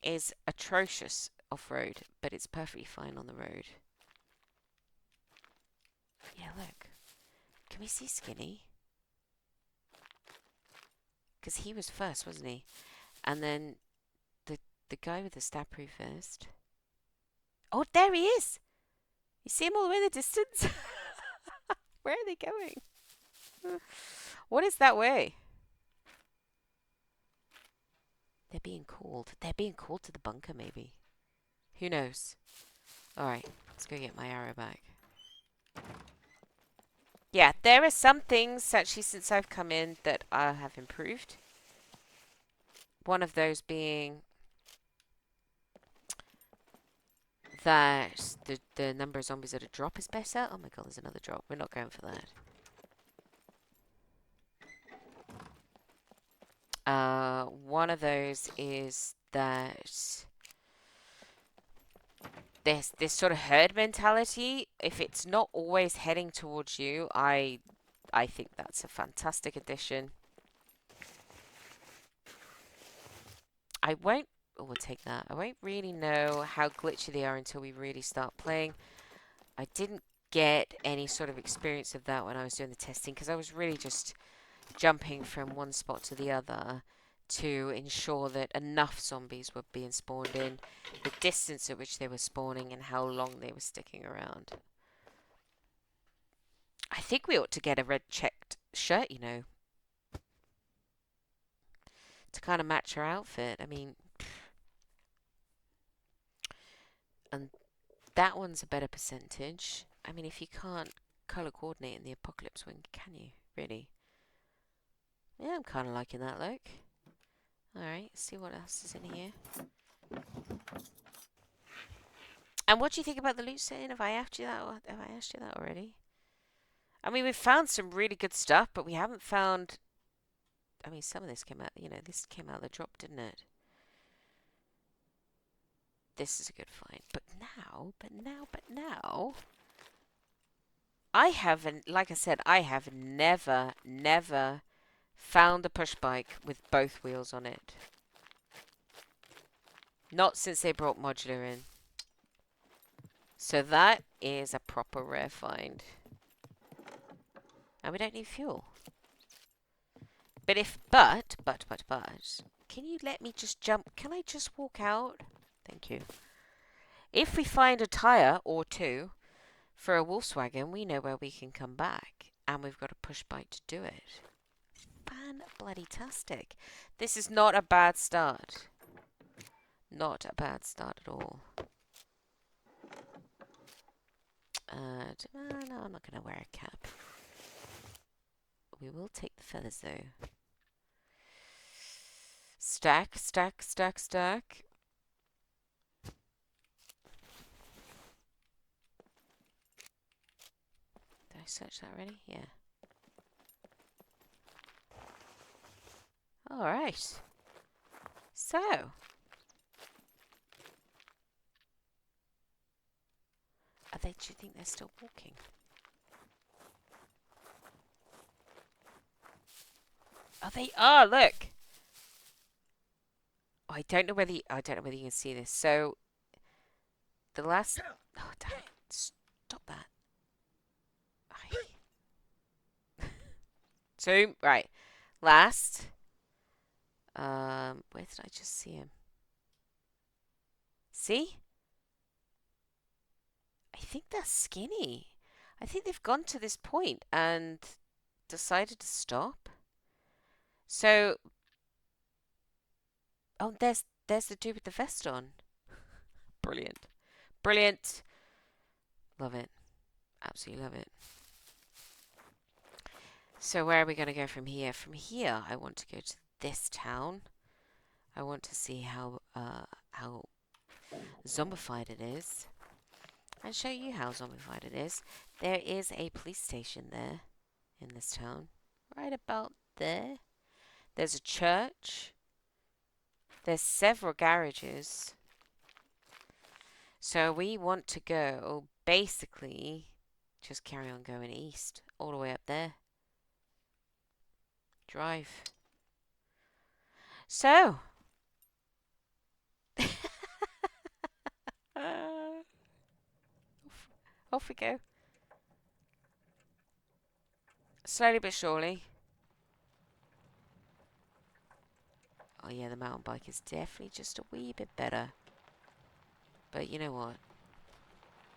is atrocious off-road, but it's perfectly fine on the road. Yeah, look. Can we see Skinny? Because he was first, wasn't he? And then the guy with the stab-proof vest. Oh, there he is! You see him all the way in the distance? Where are they going? What is that way? They're being called. They're being called to the bunker, maybe. Who knows? Alright, let's go get my arrow back. Yeah, there are some things actually since I've come in that I have improved. One of those being that the number of zombies at a drop is better. Oh my god, there's another drop. We're not going for that. One of those is that there's this sort of herd mentality. If it's not always heading towards you, I think that's a fantastic addition. I won't... Oh, we'll take that. I won't really know how glitchy they are until we really start playing. I didn't get any sort of experience of that when I was doing the testing, because I was really just jumping from one spot to the other to ensure that enough zombies were being spawned in, the distance at which they were spawning, and how long they were sticking around. I think we ought to get a red checked shirt, you know, to kind of match our outfit. I mean, and that one's a better percentage. I mean, if you can't color coordinate in the Apocalypse one, can you, really? Yeah, I'm kind of liking that look. Alright, see what else is in here. And what do you think about the loot setting? Have I asked you that? Have I asked you that already? I mean, we've found some really good stuff, but we haven't found... I mean, some of this came out... You know, this came out of the drop, didn't it? This is a good find. But now... I haven't... Like I said, I have never found a push bike with both wheels on it. Not since they brought modular in. So that is a proper rare find. And we don't need fuel. But can you let me just jump? Can I just walk out? Thank you. If we find a tyre or two for a Volkswagen, we know where we can come back. And we've got a push bike to do it. Fan-bloody-tastic. This is not a bad start. Not a bad start at all. No, I'm not going to wear a cap. We will take the feathers, though. Stack. Did I search that already? Yeah. Alright. So. Do you think they're still walking? Oh, they are, look! Oh, I don't know whether you can see this. So, the last... Oh, damn it. Stop that. Zoom. Right. Last. Where did I just see him? See? I think they're skinny. I think they've gone to this point and decided to stop. So... Oh, there's the dude with the vest on. Brilliant. Brilliant. Love it. Absolutely love it. So where are we going to go from here? From here, I want to go to this town. I want to see how zombified it is. And show you how zombified it is. There is a police station there in this town. Right about there. There's a church. There's several garages. So we want to go, basically, just carry on going east. All the way up there. Drive. So. Off we go. Slowly but surely. Oh yeah, the mountain bike is definitely just a wee bit better. But you know what?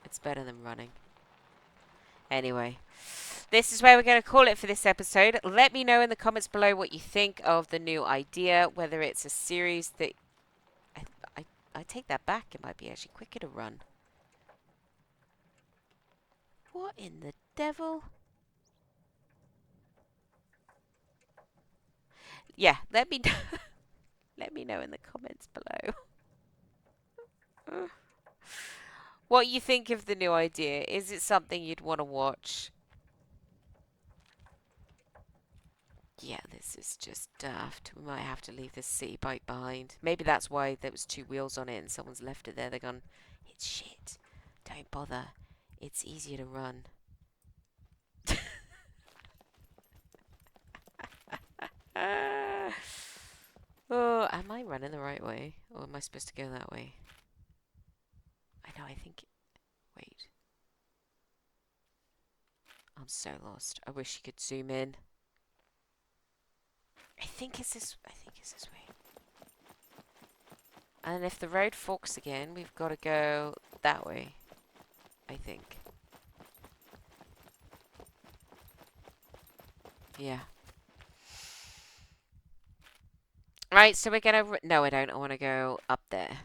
It's better than running. Anyway, this is where we're going to call it for this episode. Let me know in the comments below what you think of the new idea, whether it's a series that... I take that back. It might be actually quicker to run. What in the devil? Yeah, let me let me know in the comments below what you think of the new idea. Is it something you'd want to watch? Yeah, this is just daft. We might have to leave this city bike behind. Maybe that's why there was 2 wheels on it and someone's left it there. They're gone, it's shit. Don't bother. It's easier to run. Oh, am I running the right way? Or am I supposed to go that way? I know, I think... Wait. I'm so lost. I wish you could zoom in. I think it's this way. And if the road forks again, we've got to go that way. I think. Yeah. Right, so we're gonna... No, I don't. I want to go up there.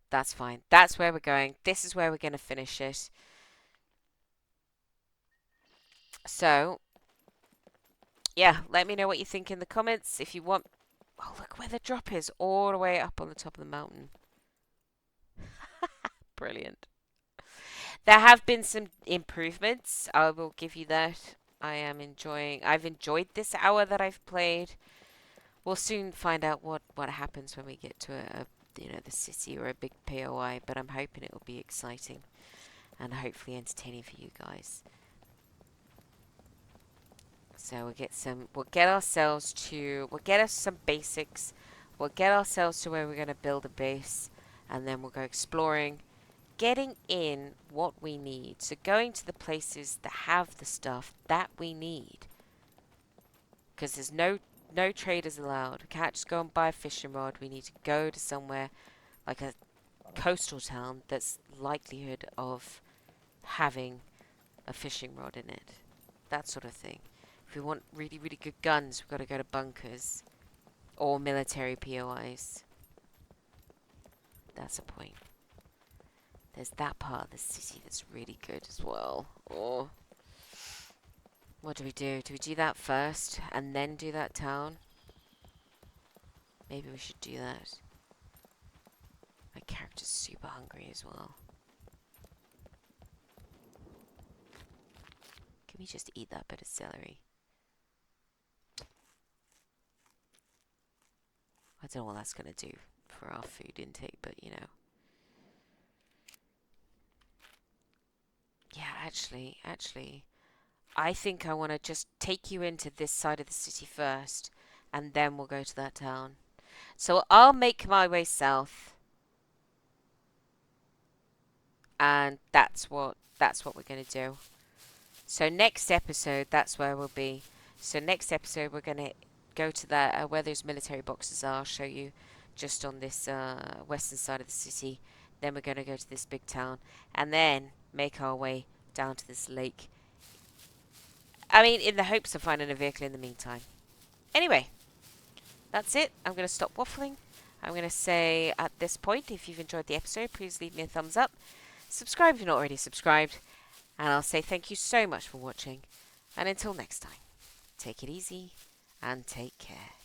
That's fine. That's where we're going. This is where we're going to finish it. So, yeah, let me know what you think in the comments. If you want... Oh, look where the drop is. All the way up on the top of the mountain. Brilliant. There have been some improvements. I will give you that. I've enjoyed this hour that I've played. We'll soon find out what happens when we get to the city or a big POI, but I'm hoping it will be exciting and hopefully entertaining for you guys. So we'll get us some basics. We'll get ourselves to where we're going to build a base, and then we'll go exploring, getting in what we need. So going to the places that have the stuff that we need. Because there's no traders allowed. We can't just go and buy a fishing rod. We need to go to somewhere like a coastal town that's likelihood of having a fishing rod in it. That sort of thing. If we want really, really good guns, we've got to go to bunkers or military POIs. That's a point. There's that part of the city that's really good as well. Or what do we do? Do we do that first and then do that town? Maybe we should do that. My character's super hungry as well. Can we just eat that bit of celery? I don't know what that's going to do for our food intake, but you know. Yeah, actually, I think I want to just take you into this side of the city first, and then we'll go to that town. So I'll make my way south, and that's what we're going to do. So next episode, that's where we'll be. So next episode, we're going to go to that where those military boxes are. I'll show you just on this western side of the city. Then we're going to go to this big town, and then make our way down to this lake. I mean, in the hopes of finding a vehicle in the meantime. Anyway, that's it. I'm going to stop waffling. I'm going to say at this point, if you've enjoyed the episode, please leave me a thumbs up. Subscribe if you're not already subscribed. And I'll say thank you so much for watching. And until next time, take it easy and take care.